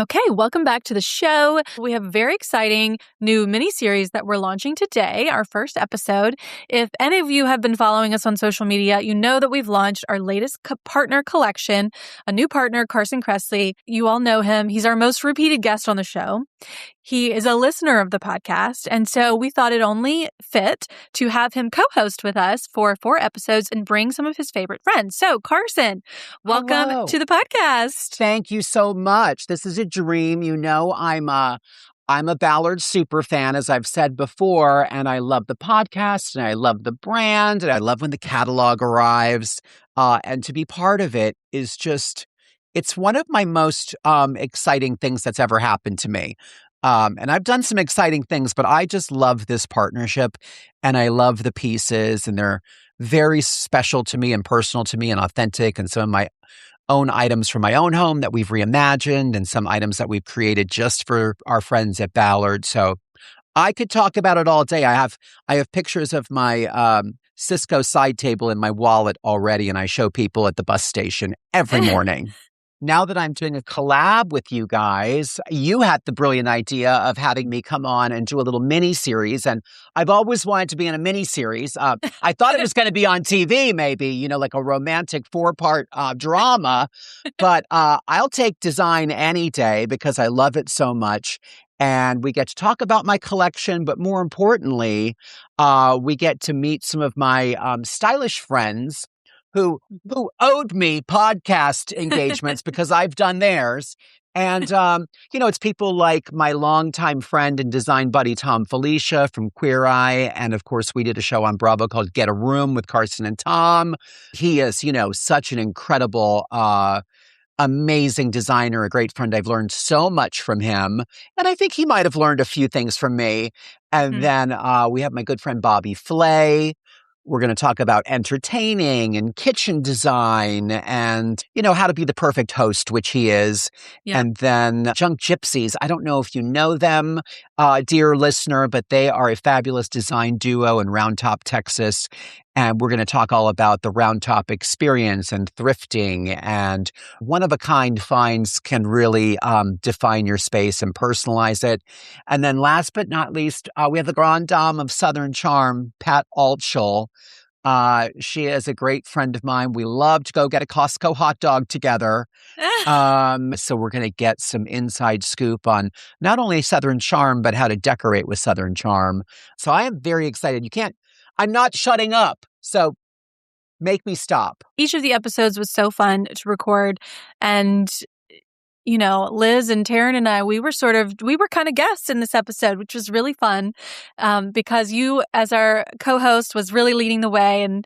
Okay, welcome back to the show. We have a very exciting new mini-series that we're launching today, our first episode. If any of you have been following us on social media, you know that we've launched our latest partner collection, a new partner, Carson Kressley. You all know him. He's our most repeated guest on the show. He is a listener of the podcast, and so we thought it only fit to have him co-host with us for 4 episodes and bring some of his favorite friends. So, Carson, welcome Hello. to the podcast. Thank you so much. This is a dream. You know, I'm a Ballard super fan, as I've said before, and I love the podcast, and I love the brand, and I love when the catalog arrives. And to be part of it is just, it's one of my most exciting things that's ever happened to me. And I've done some exciting things, but I just love this partnership, and I love the pieces, and they're very special to me and personal to me and authentic, and some of my own items from my own home that we've reimagined and some items that we've created just for our friends at Ballard. So I could talk about it all day. I have pictures of my Cisco side table in my wallet already, and I show people at the bus station every morning. Now that I'm doing a collab with you guys, you had the brilliant idea of having me come on and do a little mini-series. And I've always wanted to be in a mini-series. I thought it was going to be on TV, maybe, you know, like a romantic 4-part drama. But I'll take design any day because I love it so much. And we get to talk about my collection. But more importantly, we get to meet some of my stylish friends who owed me podcast engagements because I've done theirs. And, you know, it's people like my longtime friend and design buddy, Thom Filicia from Queer Eye. And of course, we did a show on Bravo called Get a Room with Carson and Thom. He is, you know, such an incredible, amazing designer, a great friend. I've learned so much from him. And I think he might have learned a few things from me. And then we have my good friend, Bobby Flay. We're going to talk about entertaining and kitchen design and, you know, how to be the perfect host, which he is. Yeah. And then Junk Gypsies. I don't know if you know them, dear listener, but they are a fabulous design duo in Round Top, Texas. And we're going to talk all about the Round Top experience and thrifting, and one-of-a-kind finds can really define your space and personalize it. And then last but not least, we have the Grand Dame of Southern Charm, Pat Altschul. She is a great friend of mine. We love to go get a Costco hot dog together. So we're going to get some inside scoop on not only Southern Charm, but how to decorate with Southern Charm. So I am very excited. I'm not shutting up, so make me stop. Each of the episodes was so fun to record, and, you know, Liz and Taryn and I, we were kind of guests in this episode, which was really fun, because you, as our co-host, was really leading the way, and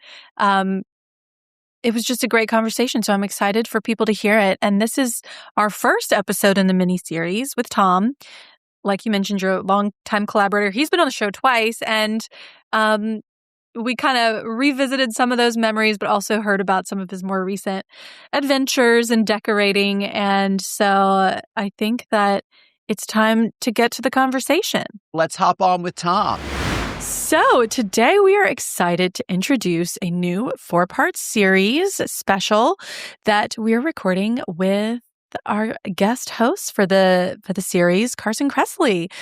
it was just a great conversation, so I'm excited for people to hear it. And this is our first episode in the mini-series with Thom. Like you mentioned, your longtime collaborator. He's been on the show twice, and we kind of revisited some of those memories, but also heard about some of his more recent adventures in decorating. And so I think that it's time to get to the conversation. Let's hop on with Thom. So today we are excited to introduce a new 4-part series special that we're recording with our guest host for the series, Carson Kressley.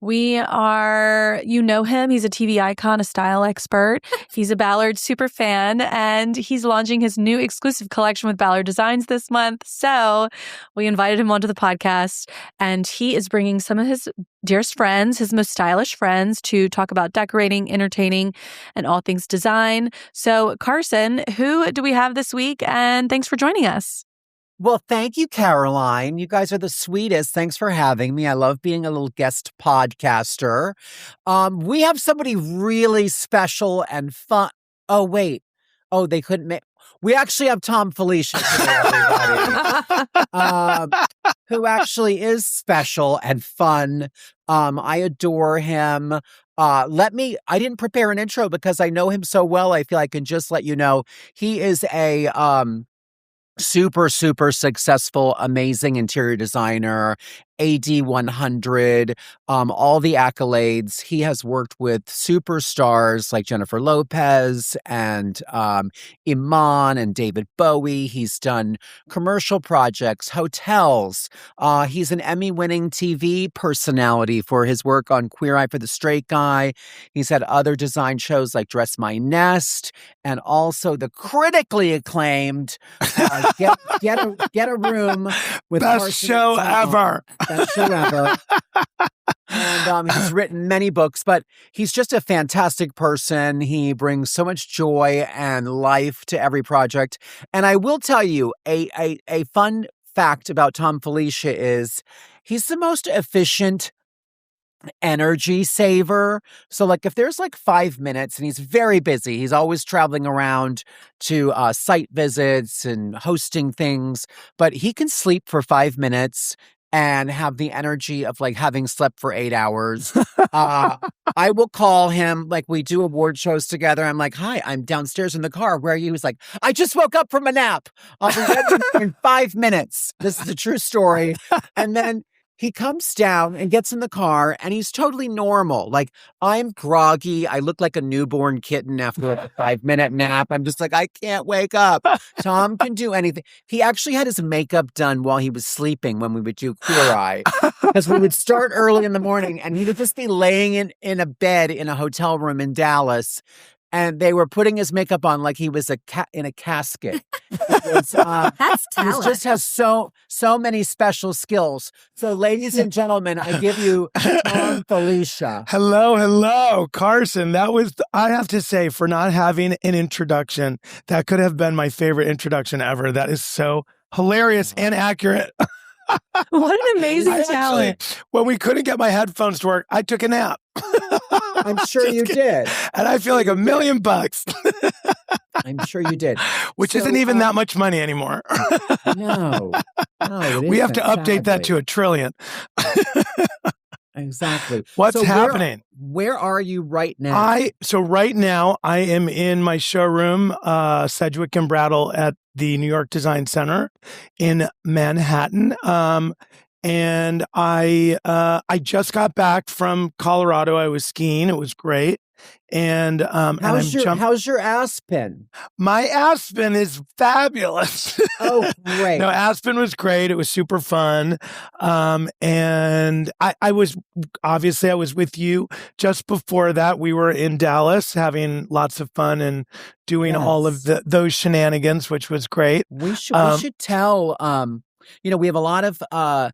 You know him. He's a TV icon, a style expert. He's a Ballard super fan, and he's launching his new exclusive collection with Ballard Designs this month. So we invited him onto the podcast, and he is bringing some of his dearest friends, his most stylish friends, to talk about decorating, entertaining, and all things design. So Carson, who do we have this week? And thanks for joining us. Well, thank you, Caroline. You guys are the sweetest. Thanks for having me. I love being a little guest podcaster. We have somebody really special and fun. Oh, wait. Oh, they couldn't make... We actually have Thom Filicia today, everybody. Who actually is special and fun. I adore him. I didn't prepare an intro because I know him so well. I feel I can just let you know. He is a... super, super successful, amazing interior designer AD 100, all the accolades. He has worked with superstars like Jennifer Lopez and Iman and David Bowie. He's done commercial projects, hotels. He's an Emmy-winning TV personality for his work on Queer Eye for the Straight Guy. He's had other design shows like Dress My Nest, and also the critically acclaimed Get a Room with Best Carson show Thom. ever. Best show ever. And he's written many books, but he's just a fantastic person. He brings so much joy and life to every project. And I will tell you, a fun fact about Thom Filicia is he's the most efficient energy saver. So like if there's like 5 minutes and he's very busy, he's always traveling around to site visits and hosting things, but he can sleep for 5 minutes and have the energy of like having slept for 8 hours. I will call him, like we do award shows together. I'm like, hi, I'm downstairs in the car. Where are you? He's like, I just woke up from a nap. I'll be ready in 5 minutes. This is a true story. And then he comes down and gets in the car and he's totally normal. Like, I'm groggy. I look like a newborn kitten after a 5-minute nap. I'm just like, I can't wake up. Thom can do anything. He actually had his makeup done while he was sleeping when we would do Queer Eye. Because we would start early in the morning and he would just be laying in a bed in a hotel room in Dallas. And they were putting his makeup on like he was in a casket. That's talent. He just has so many special skills. So, ladies and gentlemen, I give you Thom Filicia. Hello, Carson. That was, I have to say, for not having an introduction, that could have been my favorite introduction ever. That is so hilarious and accurate. What an amazing talent. Actually, when we couldn't get my headphones to work, I took a nap. I'm sure you did. And I feel like $1 million. I'm sure you did. Which isn't even that much money anymore. No, we have to update that to $1 trillion. Exactly. What's happening? Where are you right now? So right now I am in my showroom, Sedgwick and Brattle at the New York Design Center in Manhattan. And I just got back from Colorado. I was skiing. It was great. And how's your Aspen? My Aspen is fabulous. Oh, great. No, Aspen was great. It was super fun. And I was with you just before that. We were in Dallas having lots of fun and doing all of those shenanigans, which was great. We should tell, we have a lot of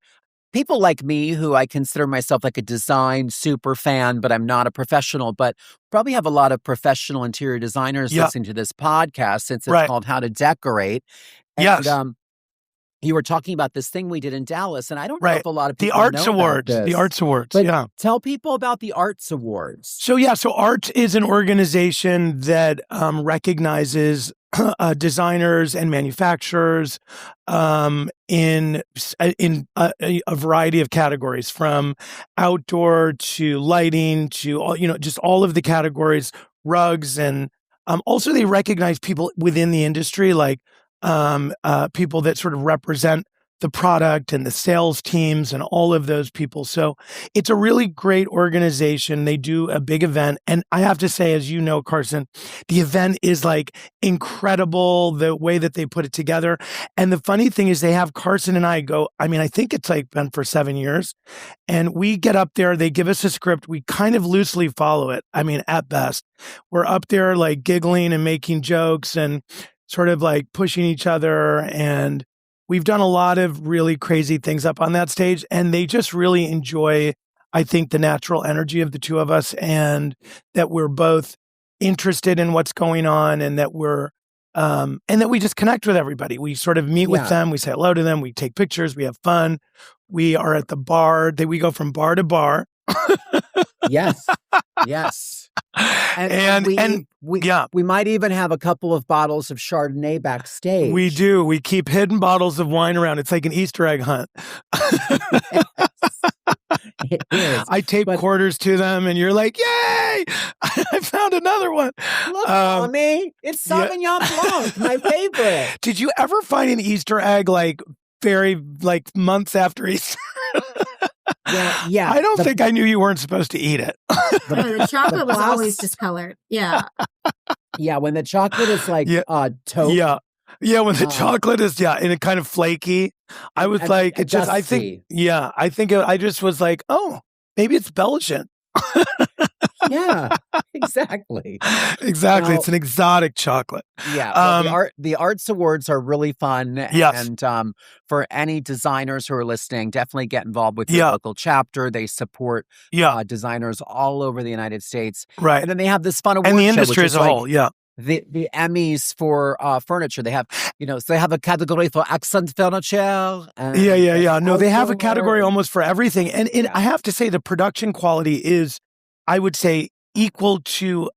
people like me who I consider myself like a design super fan, but I'm not a professional, but probably have a lot of professional interior designers listening to this podcast since it's called How to Decorate. And, yes. You were talking about this thing we did in Dallas, and I don't know if a lot of people know about this. The Arts Awards, but tell people about the Arts Awards. So Arts is an organization that recognizes designers and manufacturers in a variety of categories, from outdoor to lighting to just all of the categories, rugs, and also they recognize people within the industry, like people that sort of represent the product and the sales teams and all of those people. So it's a really great organization. They do a big event. And I have to say, as you know, Carson, the event is like incredible, the way that they put it together. And the funny thing is they have Carson and I go, I think it's like been for 7 years. And we get up there, they give us a script. We kind of loosely follow it. At best, we're up there like giggling and making jokes and sort of like pushing each other. And we've done a lot of really crazy things up on that stage, and they just really enjoy, I think, the natural energy of the two of us, and that we're both interested in what's going on, and that we just connect with everybody. We sort of meet with them, we say hello to them, we take pictures, we have fun. We are at the bar. We go from bar to bar. Yes. And we might even have a couple of bottles of Chardonnay backstage. We do. We keep hidden bottles of wine around. It's like an Easter egg hunt. It is. I tape quarters to them, and you're like, "Yay! I found another one." Look, mommy, it's Sauvignon Blanc, my favorite. Did you ever find an Easter egg very months after Easter? Yeah. I don't think I knew you weren't supposed to eat it. The chocolate was always discolored. Yeah. Yeah, when the chocolate is like taupe. Yeah, when the chocolate is and it kind of flaky. I was like, it just. I just was like, oh, maybe it's Belgian. Yeah, exactly. Exactly. Now, it's an exotic chocolate. Yeah. Well, the Arts Awards are really fun. Yes. And for any designers who are listening, definitely get involved with your local chapter. They support designers all over the United States. Right. And then they have this fun award and the show, industry as a whole. Yeah. The Emmys for furniture. They have, so they have a category for accent furniture. No, they have a category almost for everything. And I have to say the production quality is, I would say, equal to,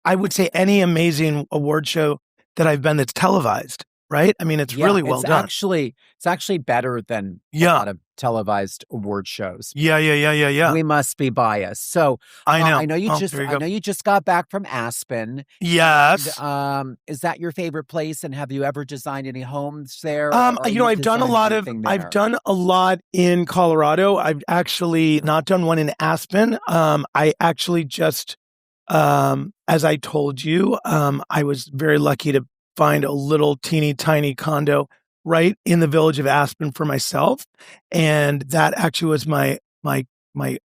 any amazing award show that I've been that's televised, right? I mean, it's really well done. It's actually better than a lot of televised award shows. Yeah. We must be biased. So I know. I know you just got back from Aspen. Yes. And, is that your favorite place? And have you ever designed any homes there? I've done a lot in Colorado. I've actually not done one in Aspen. I actually just, as I told you, I was very lucky to find a little teeny tiny condo right in the village of Aspen for myself. And that actually was my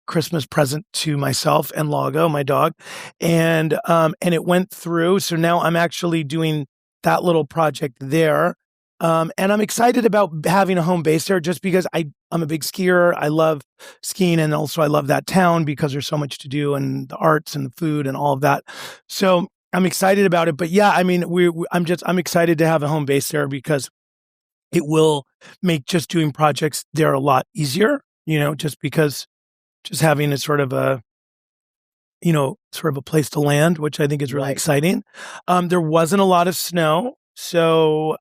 Christmas present to myself and Lago, my dog. And it went through. So now I'm actually doing that little project there. And I'm excited about having a home base there just because I'm a big skier. I love skiing. And also I love that town because there's so much to do and the arts and the food and all of that. So I'm excited about it. But yeah, I mean, I'm excited to have a home base there because it will make just doing projects there a lot easier, just because just having a sort of a place to land, which I think is really exciting. There wasn't a lot of snow. So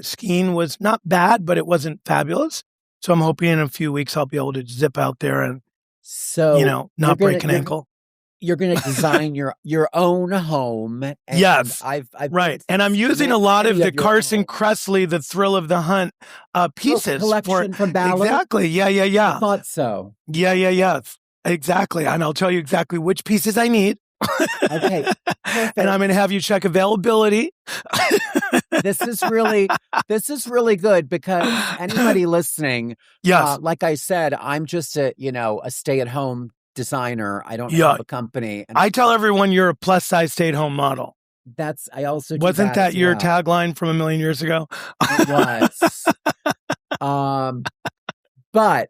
skiing was not bad, but it wasn't fabulous. So I'm hoping in a few weeks I'll be able to zip out there and, not break an ankle. You're going to design your own home. And yes, I've and I'm using a lot of the Carson Kressley, The Thrill of the Hunt pieces collection from Ballard. Exactly. Yeah. I thought so. Yeah. Exactly, and I'll tell you exactly which pieces I need. Okay, perfect. And I'm going to have you check availability. This is really good because anybody listening, like I said, I'm just a stay-at-home designer. I don't have a company. And I tell everyone you're a plus-size stay-at-home model. I also wasn't that your tagline from a million years ago? It was. But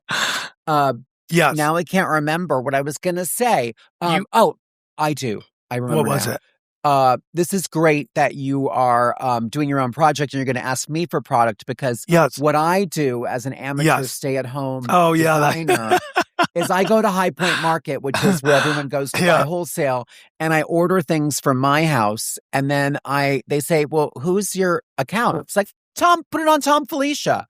yes. Now I can't remember what I was going to say. I do. I remember. What was it? This is great that you are doing your own project and you're going to ask me for product because what I do as an amateur stay-at-home designer is I go to High Point Market, which is where everyone goes to buy wholesale, and I order things from my house, and then they say, well, who's your account? It's like, Thom, put it on Thom Filicia.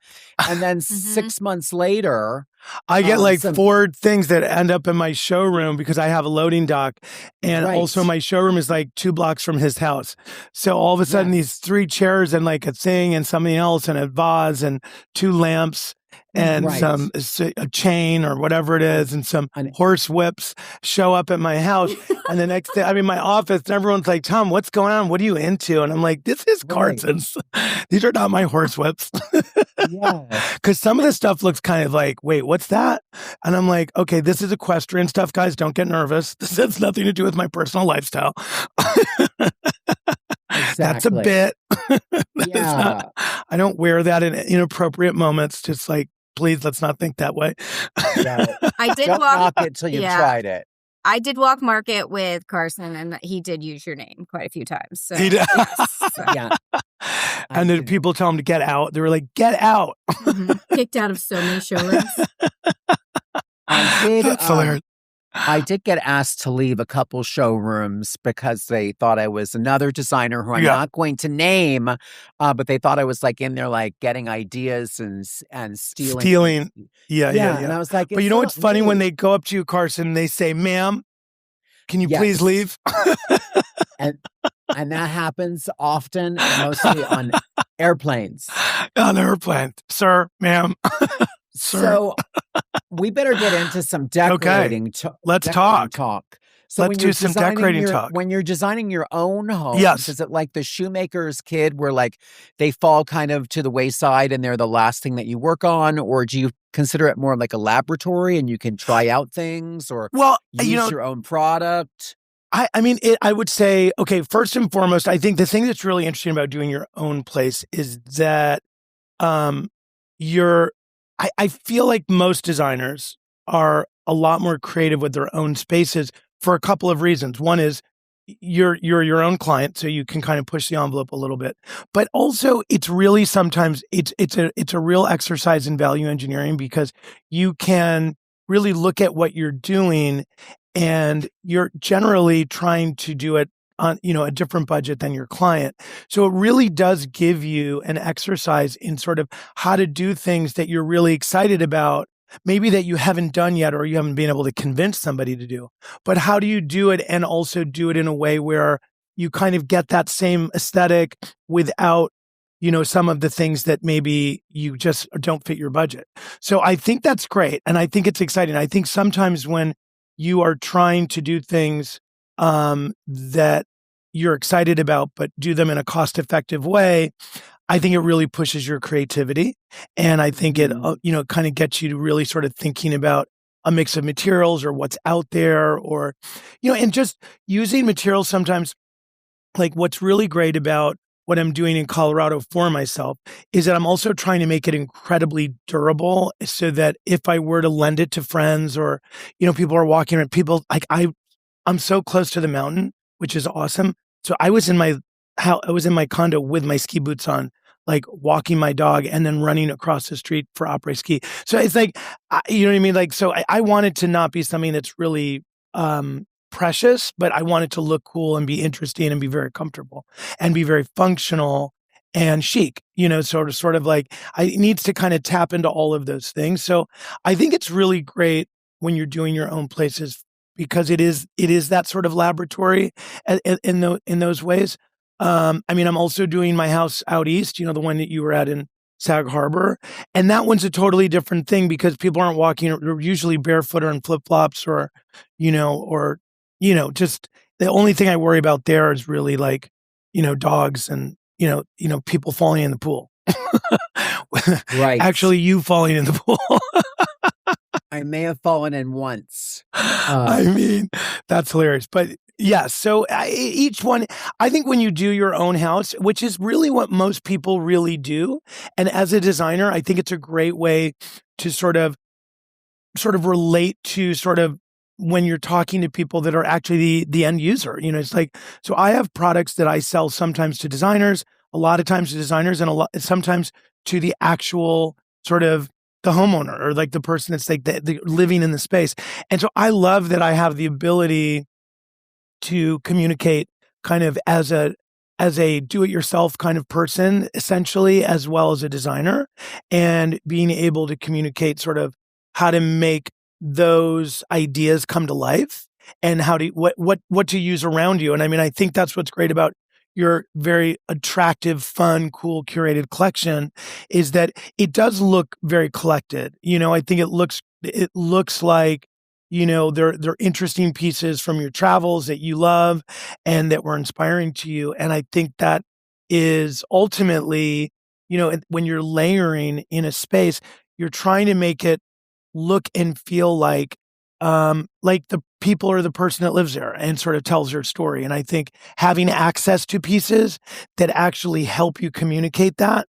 And then 6 months later, I get like 4 things that end up in my showroom because I have a loading dock. And also my showroom is like 2 blocks from his house. So all of a sudden these 3 chairs and like a thing and something else and a vase and 2 lamps and a chain or whatever it is and some horse whips show up at my house. And the next day I'm in my office and everyone's like, Thom, what's going on? What are you into? And I'm like, this is Carson's. These are not my horse whips. Because some of the stuff looks kind of like, wait, what's that? And I'm like, okay, this is equestrian stuff, guys. Don't get nervous. This has nothing to do with my personal lifestyle. That's a bit. I don't wear that in inappropriate moments. Just like, please, let's not think that way. I did Don't knock it till you've tried it. I did walk market with Carson, and he did use your name quite a few times. So, he did. And then people tell him to get out. They were like, get out. Kicked out of so many showrooms. That's hilarious. I did get asked to leave a couple showrooms because they thought I was another designer who I'm not going to name, but they thought I was like in there like getting ideas and stealing. Yeah. And I was like, but you know what's funny when they go up to you, Carson, they say, ma'am, can you please leave? and that happens often, mostly on airplanes. On airplanes, sir, ma'am. So we better get into some Okay. decorating. Let's decorating talk. So Let's when do you're some designing decorating your, talk. when you're designing your own home, Yes. is it like the shoemaker's kid where like they fall kind of to the wayside and they're the last thing that you work on? Or do you consider it more like a laboratory and you can try out things or use your own product? I mean, I would say, okay, first and foremost, I think the thing that's really interesting about doing your own place is that I feel like most designers are a lot more creative with their own spaces for a couple of reasons. One is you're your own client, so you can kind of push the envelope a little bit. But also, it's really sometimes it's a real exercise in value engineering because you can really look at what you're doing, and you're generally trying to do it on a different budget than your client. So it really does give you an exercise in sort of how to do things that you're really excited about, maybe that you haven't done yet or you haven't been able to convince somebody to do. But how do you do it and also do it in a way where you kind of get that same aesthetic without some of the things that maybe you just don't fit your budget. So I think that's great. And I think it's exciting. I think sometimes when you are trying to do things that you're excited about, but do them in a cost-effective way, I think it really pushes your creativity. And I think it, kind of gets you to really sort of thinking about a mix of materials or what's out there or, and just using materials sometimes. Like what's really great about what I'm doing in Colorado for myself is that I'm also trying to make it incredibly durable so that if I were to lend it to friends or, people are walking around, people like I'm so close to the mountain, which is awesome. So I was in my condo with my ski boots on, like walking my dog and then running across the street for après ski. So it's like, you know what I mean? Like, so I want it to not be something that's really, precious, but I want it to look cool and be interesting and be very comfortable and be very functional and chic, sort of like it needs to kind of tap into all of those things. So I think it's really great when you're doing your own places because it is that sort of laboratory in those ways. I mean, I'm also doing my house out east, the one that you were at in Sag Harbor. And that one's a totally different thing because people aren't walking, they're usually barefoot or in flip-flops or just the only thing I worry about there is really like, dogs and, people falling in the pool. Right. Actually, you falling in the pool. I may have fallen in once. I mean, that's hilarious. But yeah, so each one, I think when you do your own house, which is really what most people really do. And as a designer, I think it's a great way to sort of relate to sort of when you're talking to people that are actually the end user. It's like, so I have products that I sell sometimes to designers, a lot of times to designers, and sometimes to the actual sort of the homeowner or like the person that's like the living in the space. And so I love that I have the ability to communicate kind of as a do-it-yourself kind of person, essentially, as well as a designer, and being able to communicate sort of how to make those ideas come to life and how to what to use around you. And I mean, I think that's what's great about your very attractive, fun, cool, curated collection is that it does look very collected. I think it looks like, they're interesting pieces from your travels that you love and that were inspiring to you. And I think that is ultimately, when you're layering in a space, you're trying to make it look and feel like the people or the person that lives there and sort of tells their story. And I think having access to pieces that actually help you communicate that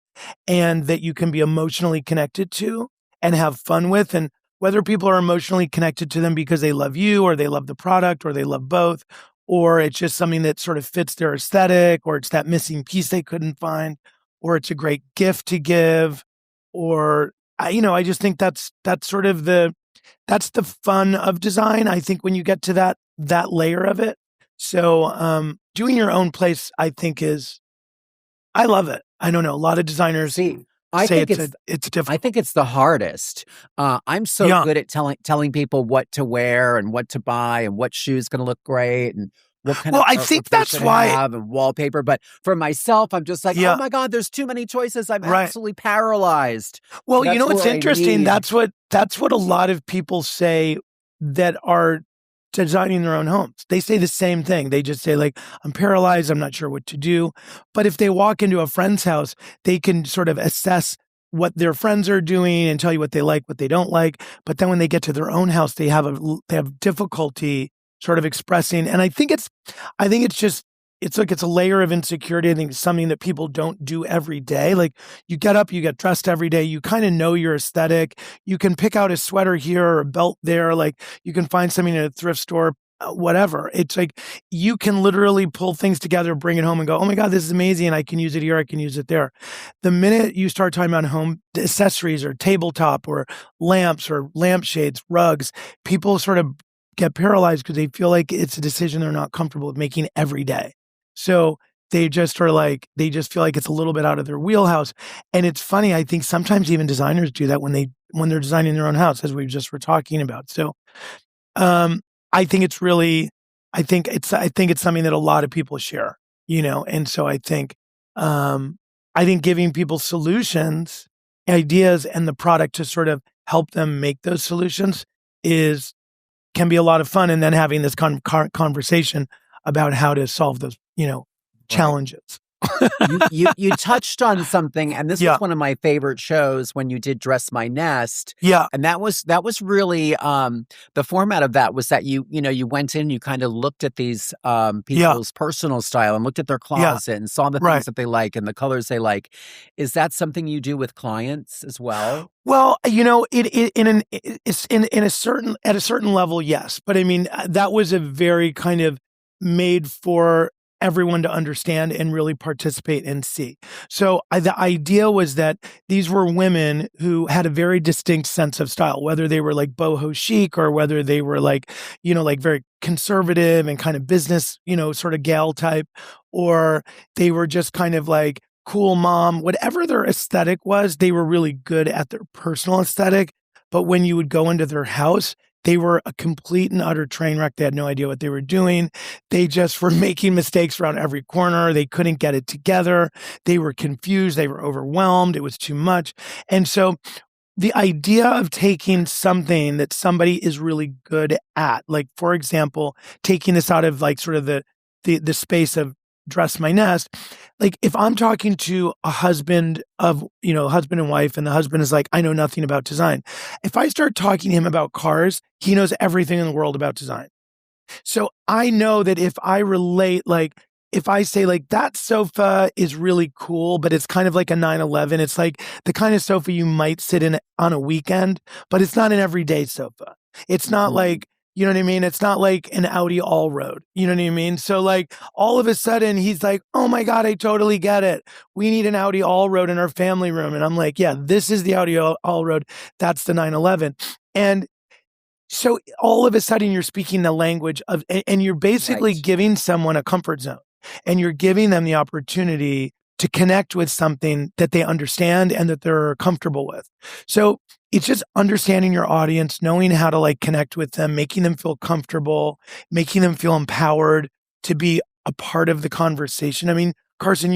and that you can be emotionally connected to and have fun with, and whether people are emotionally connected to them because they love you or they love the product or they love both, or it's just something that sort of fits their aesthetic, or it's that missing piece they couldn't find, or it's a great gift to give, or I just think that's sort of that's the fun of design. I think when you get to that layer of it. So doing your own place, I think I love it. I don't know. A lot of designers say it's difficult. I think it's the hardest. I'm so good at telling people what to wear and what to buy and what shoe's going to look great and what kind Well, of I artwork think they that's should why. have and wallpaper. But for myself, I'm just like, Yeah. oh my God, there's too many choices. I'm Right. absolutely paralyzed. Well, That's what's where I interesting? need- That's what a lot of people say that are designing their own homes. They say the same thing. They just say like, I'm paralyzed. I'm not sure what to do. But if they walk into a friend's house, they can sort of assess what their friends are doing and tell you what they like, what they don't like. But then when they get to their own house, they have difficulty sort of expressing. And I think it's just, it's like it's a layer of insecurity. I think it's something that people don't do every day. Like you get up, you get dressed every day. You kind of know your aesthetic. You can pick out a sweater here or a belt there. Like you can find something at a thrift store, whatever. It's like you can literally pull things together, bring it home and go, oh my God, this is amazing. And I can use it here. I can use it there. The minute you start talking about home accessories or tabletop or lamps or lampshades, rugs, people sort of get paralyzed because they feel like it's a decision they're not comfortable with making every day. So they just feel like it's a little bit out of their wheelhouse. And it's funny, I think sometimes even designers do that when they're designing their own house, as we just were talking about. So I think it's something that a lot of people share, and so I think giving people solutions, ideas, and the product to sort of help them make those solutions can be a lot of fun. And then having this conversation about how to solve those, challenges. you touched on something, and this was one of my favorite shows when you did Dress My Nest. Yeah. And that was really the format of that was that you went in, you kind of looked at these people's personal style and looked at their closet and saw the things that they like and the colors they like. Is that something you do with clients as well? Well, it's at a certain level, yes. But I mean, that was a very kind of made for everyone to understand and really participate and see. So the idea was that these were women who had a very distinct sense of style, whether they were like boho chic or whether they were like, like very conservative and kind of business, sort of gal type, or they were just kind of like cool mom, whatever their aesthetic was, they were really good at their personal aesthetic. But when you would go into their house, they were a complete and utter train wreck. They had no idea what they were doing. They just were making mistakes around every corner. They couldn't get it together. They were confused. They were overwhelmed. It was too much. And so the idea of taking something that somebody is really good at, like, for example, taking this out of like sort of the space of Dress My Nest, like if I'm talking to a husband and wife, and the husband is like, I know nothing about design. If I start talking to him about cars, he knows everything in the world about design. So I know that if I relate, like if I say like that sofa is really cool, but it's kind of like a 911, it's like the kind of sofa you might sit in on a weekend, but it's not an everyday sofa. It's not like, you know what I mean? It's not like an Audi all-road. You know what I mean? So like all of a sudden he's like, oh my God, I totally get it. We need an Audi all-road in our family room. And I'm like, yeah, this is the Audi all-road. That's the 911. And so all of a sudden you're speaking the language of, and you're basically giving someone a comfort zone, and you're giving them the opportunity to connect with something that they understand and that they're comfortable with. So it's just understanding your audience, knowing how to like connect with them, making them feel comfortable, making them feel empowered to be a part of the conversation. I mean, Carson,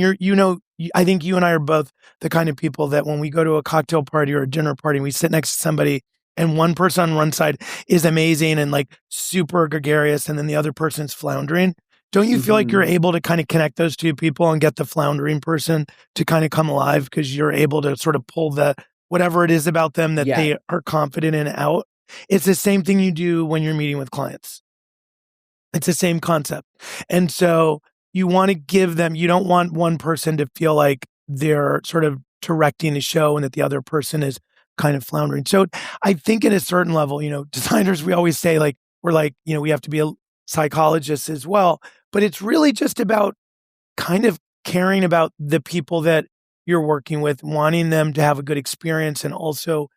I think you and I are both the kind of people that when we go to a cocktail party or a dinner party, we sit next to somebody and one person on one side is amazing and like super gregarious, and then the other person's floundering. Don't you feel like you're able to kind of connect those two people and get the floundering person to kind of come alive because you're able to sort of pull the whatever it is about them that they are confident in out? It's the same thing you do when you're meeting with clients. It's the same concept. And so you want to give them, you don't want one person to feel like they're sort of directing the show and that the other person is kind of floundering. So I think at a certain level, designers, we always say like, we're like, we have to be a psychologist as well, but it's really just about kind of caring about the people that you're working with, wanting them to have a good experience. And also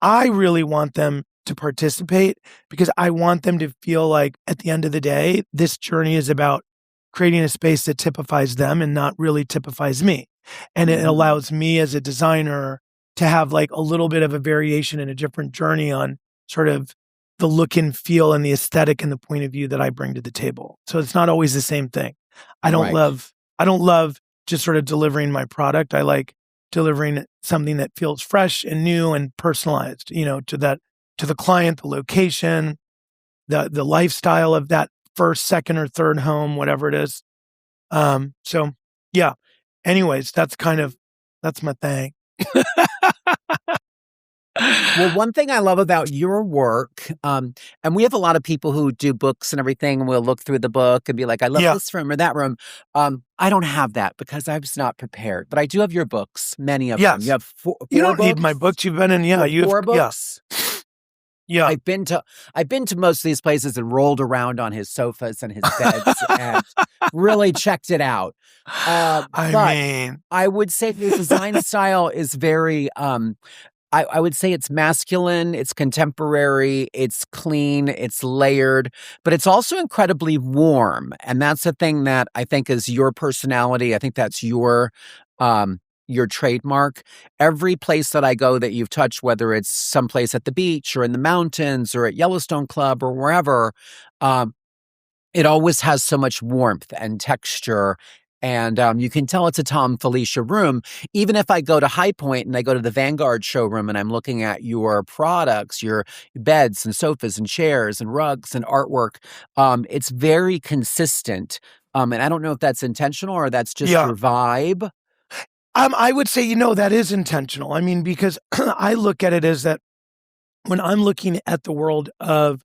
I really want them to participate because I want them to feel like at the end of the day, this journey is about creating a space that typifies them and not really typifies me. And it allows me as a designer to have like a little bit of a variation and a different journey on sort of the look and feel and the aesthetic and the point of view that I bring to the table. So it's not always the same thing. I don't love just sort of delivering my product. I like delivering something that feels fresh and new and personalized, to the client, the location, the lifestyle of that first, second, or third home, whatever it is. So yeah. Anyways, that's my thing. Well, one thing I love about your work, and we have a lot of people who do books and everything, and we'll look through the book and be like, I love this room or that room. I don't have that because I was not prepared, but I do have your books, many of them. You have four You don't books? need my books. You've been in, you have 4 books. Yeah. I've been to most of these places and rolled around on his sofas and his beds and really checked it out. I would say the design style is very, I would say it's masculine, it's contemporary, it's clean, it's layered, but it's also incredibly warm. And that's the thing that I think is your personality. I think that's your trademark. Every place that I go that you've touched, whether it's someplace at the beach or in the mountains or at Yellowstone Club or wherever, it always has so much warmth and texture. And you can tell it's a Thom Filicia room. Even if I go to High Point and I go to the Vanguard showroom and I'm looking at your products, your beds and sofas and chairs and rugs and artwork, it's very consistent. And I don't know if that's intentional or that's just your vibe. I would say, that is intentional. I mean, because I look at it as that when I'm looking at the world of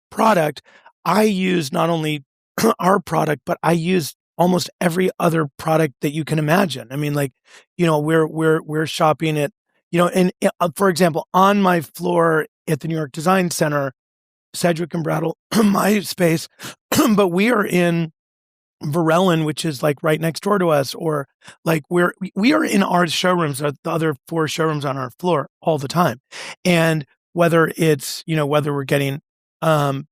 product, I use not only our product, but I use almost every other product that you can imagine. I mean, we're shopping at, and for example, on my floor at the New York Design Center, Sedgwick and Brattle, my space, but we are in Varellin, which is like right next door to us, or like we are in our showrooms, the other 4 showrooms on our floor all the time. And whether it's, whether we're getting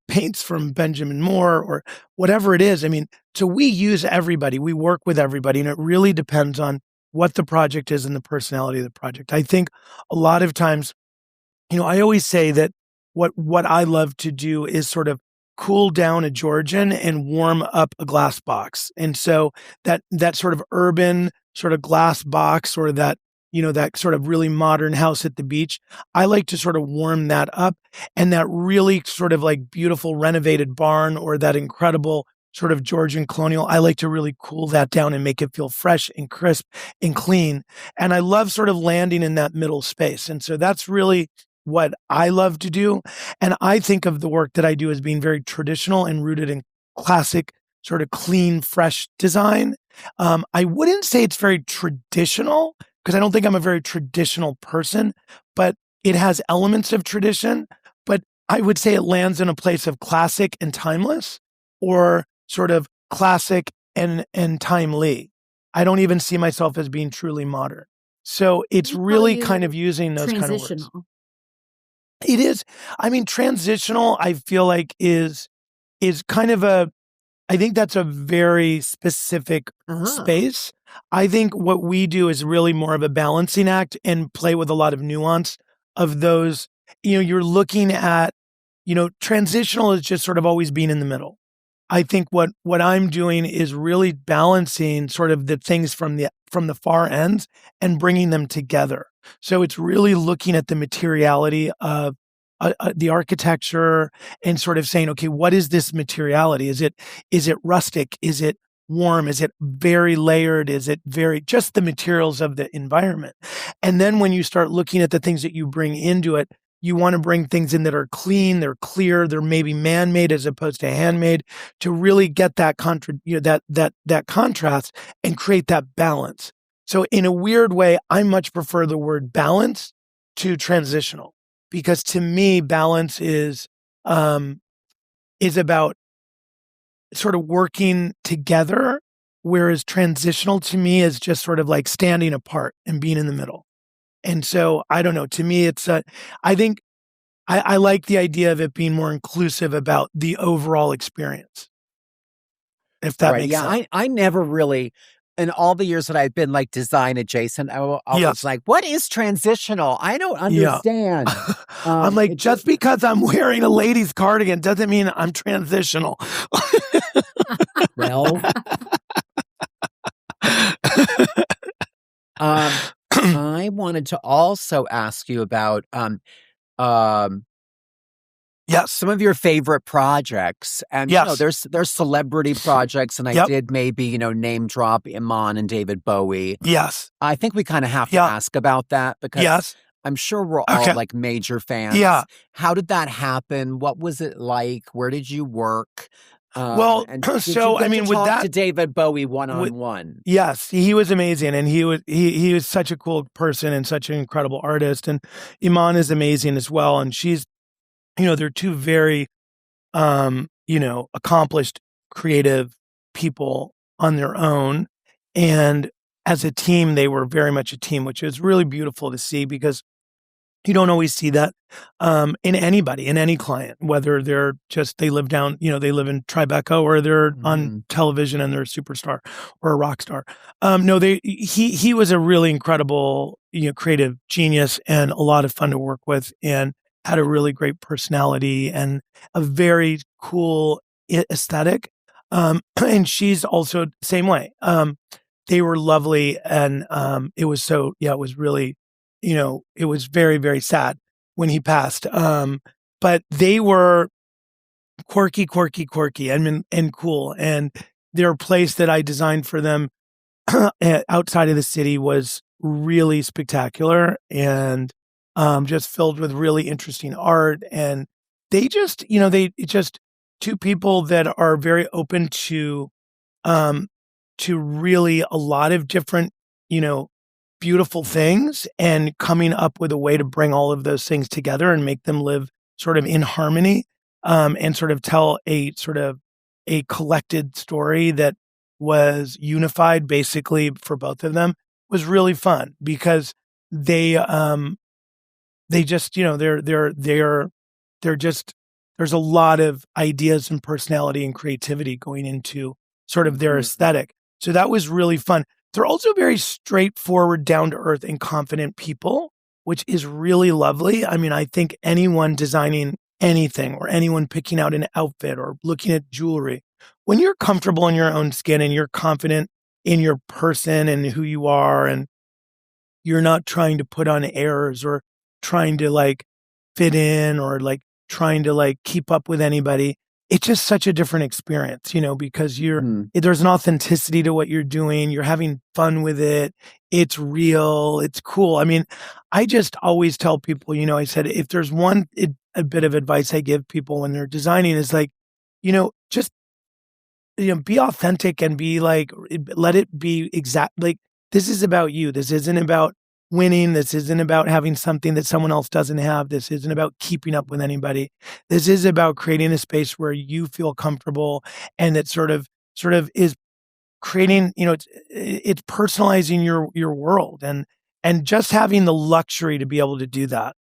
paints from Benjamin Moore or whatever it is. I mean, so we use everybody, we work with everybody, and it really depends on what the project is and the personality of the project. I think a lot of times, I always say that what I love to do is sort of cool down a Georgian and warm up a glass box. And so that sort of urban sort of glass box, or that, that sort of really modern house at the beach, I like to sort of warm that up. And that really sort of like beautiful renovated barn, or that incredible sort of Georgian colonial, I like to really cool that down and make it feel fresh and crisp and clean. And I love sort of landing in that middle space. And so that's really what I love to do. And I think of the work that I do as being very traditional and rooted in classic, sort of clean, fresh design. I wouldn't say it's very traditional, because I don't think I'm a very traditional person, but it has elements of tradition. But I would say it lands in a place of classic and timeless, or sort of classic and timely. I don't even see myself as being truly modern. So it's really kind of using those kind of words. It is. I mean, transitional, I feel like is kind of I think that's a very specific space. I think what we do is really more of a balancing act and play with a lot of nuance of those. You're looking at, transitional is just sort of always being in the middle. I think what I'm doing is really balancing sort of the things from the far ends and bringing them together. So it's really looking at the materiality of the architecture and sort of saying, okay, what is this materiality? Is it rustic? Is it warm? Is it very layered? Is it just the materials of the environment? And then when you start looking at the things that you bring into it, you want to bring things in that are clean, they're clear, they're maybe man-made as opposed to handmade, to really get that that contrast and create that balance. So in a weird way, I much prefer the word balance to transitional, because to me, balance is about sort of working together, whereas transitional to me is just sort of like standing apart and being in the middle. And so I don't know, to me, it's I think I like the idea of it being more inclusive about the overall experience. If that makes sense. I never really, in all the years that I've been like design adjacent, I was like, what is transitional? I don't understand. I'm like, just because I'm wearing a lady's cardigan doesn't mean I'm transitional. Well, I wanted to also ask you about some of your favorite projects. And there's celebrity projects, and I did maybe, name drop Iman and David Bowie. Yes. I think we kind of have to ask about that because I'm sure we're all like major fans. Yeah. How did that happen? What was it like? Where did you work? Well, so I mean, with that, to David Bowie one-on-one. Yes, he was amazing, and he was such a cool person and such an incredible artist. And Iman is amazing as well, and she's, they're two very, accomplished, creative people on their own, and as a team, they were very much a team, which is really beautiful to see because you don't always see that in anybody, in any client, whether they live down, they live in Tribeca or they're on television and they're a superstar or a rock star. He was a really incredible, creative genius and a lot of fun to work with and had a really great personality and a very cool aesthetic. And she's also the same way. They were lovely and it was really, it was very, very sad when he passed. But they were quirky and cool. And their place that I designed for them outside of the city was really spectacular and just filled with really interesting art. And they just, two people that are very open to really a lot of different, beautiful things and coming up with a way to bring all of those things together and make them live sort of in harmony and sort of tell a collected story that was unified basically for both of them was really fun because they just, they're just, there's a lot of ideas and personality and creativity going into sort of their aesthetic. So that was really fun. They're also very straightforward, down-to-earth, and confident people, which is really lovely. I mean, I think anyone designing anything or anyone picking out an outfit or looking at jewelry, when you're comfortable in your own skin and you're confident in your person and who you are, and you're not trying to put on airs or trying to like fit in or like trying to like keep up with anybody, it's just such a different experience, because there's an authenticity to what you're doing. You're having fun with it. It's real. It's cool. I mean, I just always tell people, I said, if there's a bit of advice I give people when they're designing is like, just, be authentic and be like, let it be exact. Like, this is about you. This isn't about winning. This isn't about having something that someone else doesn't have. This isn't about keeping up with anybody. This is about creating a space where you feel comfortable and that sort of is creating, it's personalizing your world and just having the luxury to be able to do that,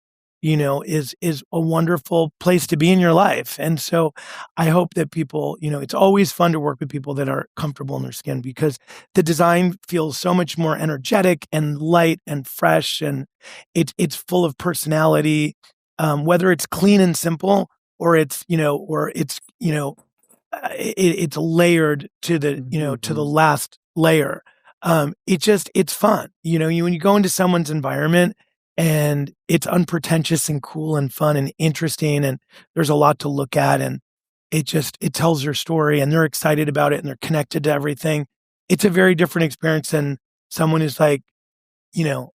is a wonderful place to be in your life. And so I hope that people, it's always fun to work with people that are comfortable in their skin because the design feels so much more energetic and light and fresh. And it's full of personality, whether it's clean and simple or it's, it's layered to the, to the last layer. It's fun. When you go into someone's environment, and it's unpretentious and cool and fun and interesting. And there's a lot to look at. And it tells your story and they're excited about it and they're connected to everything. It's a very different experience than someone who's like, I know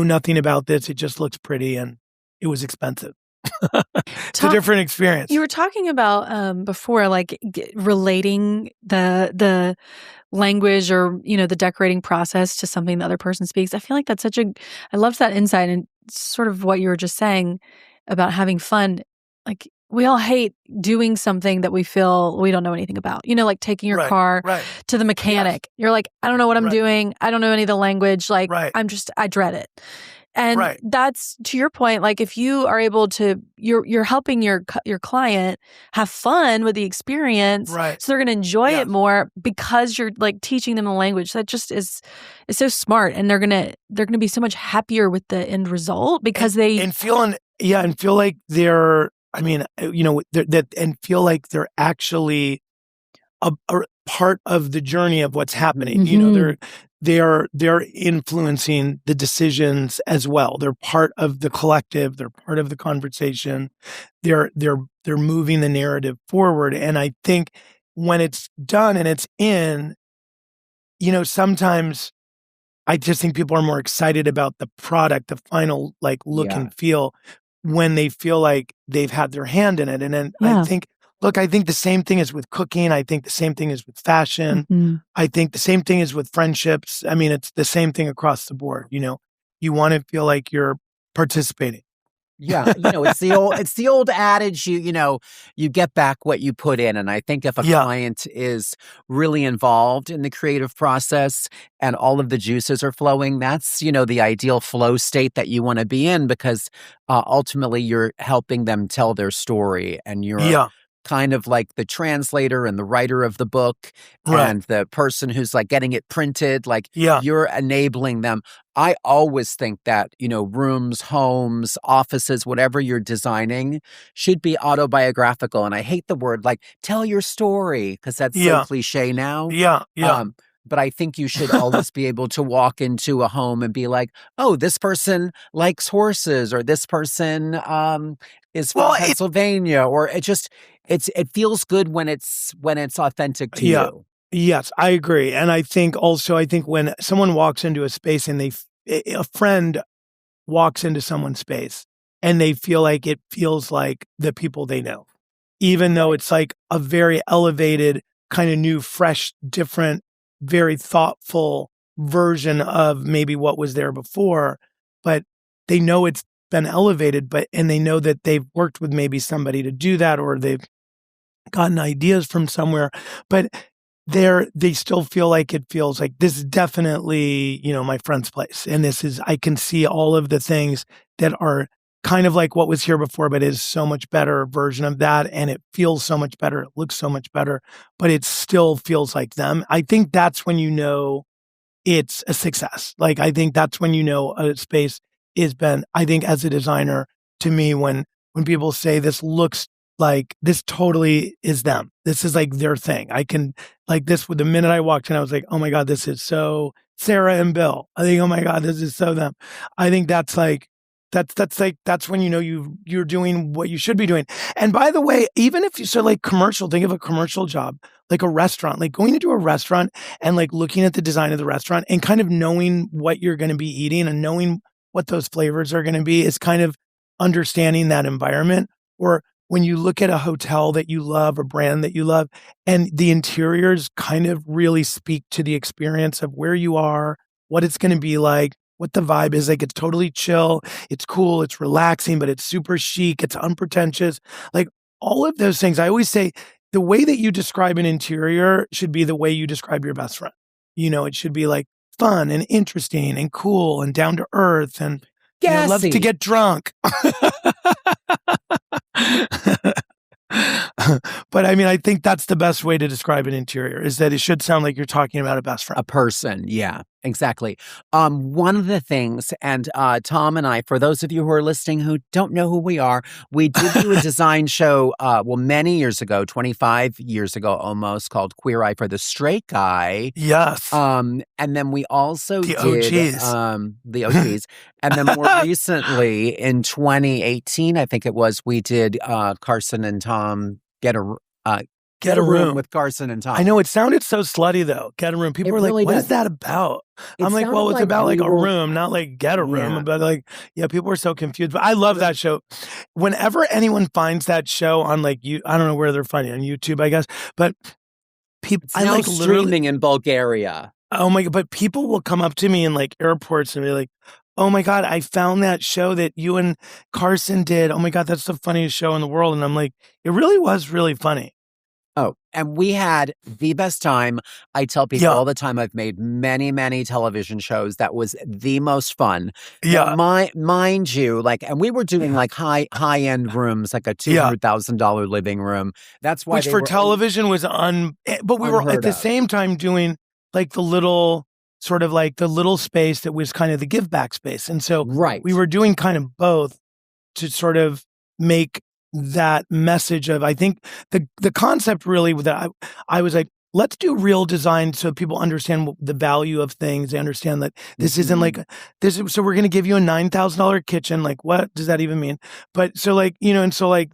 nothing about this. It just looks pretty and it was expensive. It's a different experience. You were talking about before, like relating the language or the decorating process to something the other person speaks. I feel like that's I loved that insight and sort of what you were just saying about having fun. Like we all hate doing something that we feel we don't know anything about. Like taking your car to the mechanic. Yes. You're like, I don't know what I'm doing. I don't know any of the language. Like I dread it. And Right. that's, to your point, like if you are able to, you're helping your client have fun with the experience, Right. so they're going to enjoy Yes. it more because you're like teaching them the language. That just is so smart, and they're gonna be so much happier with the end result because and feel like they're. I mean, and feel like they're actually a part of the journey of what's happening. You know, they're influencing the decisions as well. They're part of the collective. They're part of the conversation. They're moving the narrative forward. And I think when it's done and it's in, you know, sometimes I just think people are more excited about the product, the final like look and feel when they feel like they've had their hand in it. And then I think the same thing is with cooking. I think the same thing is with fashion. I think the same thing is with friendships. I mean, it's the same thing across the board. You know, you want to feel like you're participating. Yeah, you know, it's the old adage, you get back what you put in. And I think if a client is really involved in the creative process and all of the juices are flowing, that's, the ideal flow state that you want to be in, because ultimately you're helping them tell their story, and you're kind of like the translator and the writer of the book and the person who's like getting it printed, like you're enabling them. I always think that, rooms, homes, offices, whatever you're designing should be autobiographical. And I hate the word like tell your story, because that's so cliche now. But I think you should always be able to walk into a home and be like, oh, this person likes horses, or this person is from Pennsylvania, or it feels good when it's authentic to you. Yes, I agree. And I think when someone walks into a space and a friend walks into someone's space and they feel like it feels like the people they know, even though it's like a very elevated, kind of new, fresh, different, very thoughtful version of maybe what was there before, but they know it's been elevated, and they know that they've worked with maybe somebody to do that, or they've gotten ideas from somewhere, but they still feel like it feels like this is definitely, my friend's place. And I can see all of the things that are kind of like what was here before, but is so much better version of that. And it feels so much better. It looks so much better, but it still feels like them. I think that's when it's a success. Like, I think that's when a space I think as a designer, to me, when people say this looks like this totally is them. This is like their thing. I can like this with the minute I walked in, I was like, oh my God, this is so Sarah and Bill. I think, oh my God, this is so them. I think that's when you're doing what you should be doing. And by the way, even if you like commercial, think of a commercial job, like a restaurant, like going into a restaurant and like looking at the design of the restaurant and kind of knowing what you're going to be eating and knowing what those flavors are going to be is kind of understanding that environment. Or when you look at a hotel that you love, a brand that you love, and the interiors kind of really speak to the experience of where you are, what it's going to be like, what the vibe is like. It's totally chill. It's cool. It's relaxing, but it's super chic. It's unpretentious. Like all of those things. I always say the way that you describe an interior should be the way you describe your best friend. It should be like fun and interesting and cool and down to earth and love to get drunk. But I mean, I think that's the best way to describe an interior, is that it should sound like you're talking about a best friend. A person. Yeah, exactly. One of the things, and Thom and I, for those of you who are listening who don't know who we are, we did do a design show, many years ago, 25 years ago almost, called Queer Eye for the Straight Guy. Yes. And then we also the did OGs. The OGs. And then more recently, in 2018, I think it was, we did Carson and Thom Get a room with Carson and Thom. I know it sounded so slutty though. Get a room. People were like, "What is that about?" I'm like, "Well, it's about like a room, not like get a room." But like, people were so confused. But I love that show. Whenever anyone finds that show on like I don't know where they're finding it, on YouTube, I guess. But people, it's now streaming in Bulgaria. Oh my God! But people will come up to me in like airports and be like, "Oh my God, I found that show that you and Carson did. Oh my God, that's the funniest show in the world." And I'm like, it really was really funny. Oh, and we had the best time. I tell people all the time, I've made many, many television shows. That was the most fun. Yeah. Now, mind you, like, and we were doing like high end rooms, like a $200,000 living room. That's why which for television was but we were at the same time doing like the little sort of like the little space that was kind of the give back space. And so we were doing kind of both to sort of make that message of, I think the concept really that I was like, let's do real design so people understand the value of things. They understand that this isn't like this. So we're going to give you a $9,000 kitchen. Like, what does that even mean? But so like, you know, and so like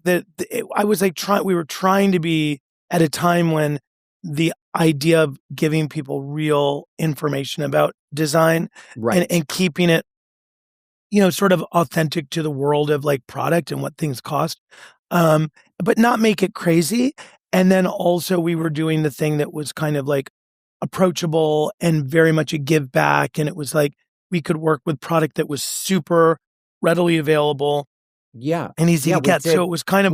I was like we were trying to be at a time when the idea of giving people real information about design and keeping it, you know, sort of authentic to the world of like product and what things cost, but not make it crazy. And then also we were doing the thing that was kind of like approachable and very much a give back. And it was like, we could work with product that was super readily available. And easy to get. So it was kind of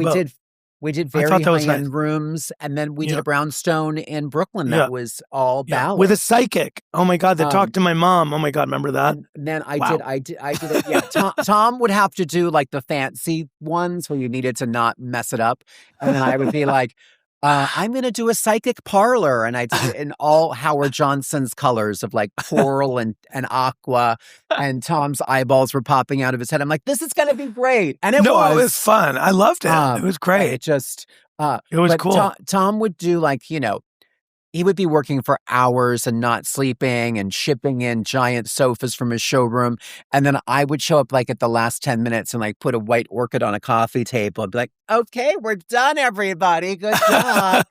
we did very high-end rooms, and then we did a brownstone in Brooklyn that was all Ballard. With a psychic. Oh my God, that talked to my mom. Oh my God, remember that? And then I did it. Yeah, Thom would have to do like the fancy ones where you needed to not mess it up. And then I would be like, I'm going to do a psychic parlor. And I did it in all Howard Johnson's colors of like coral and aqua. And Thom's eyeballs were popping out of his head. I'm like, this is going to be great. And it was fun. I loved it. It was great. It was cool. Thom would do like, you know, he would be working for hours and not sleeping and shipping in giant sofas from his showroom. And then I would show up like at the last 10 minutes and like put a white orchid on a coffee table and be like, okay, we're done, everybody. Good job.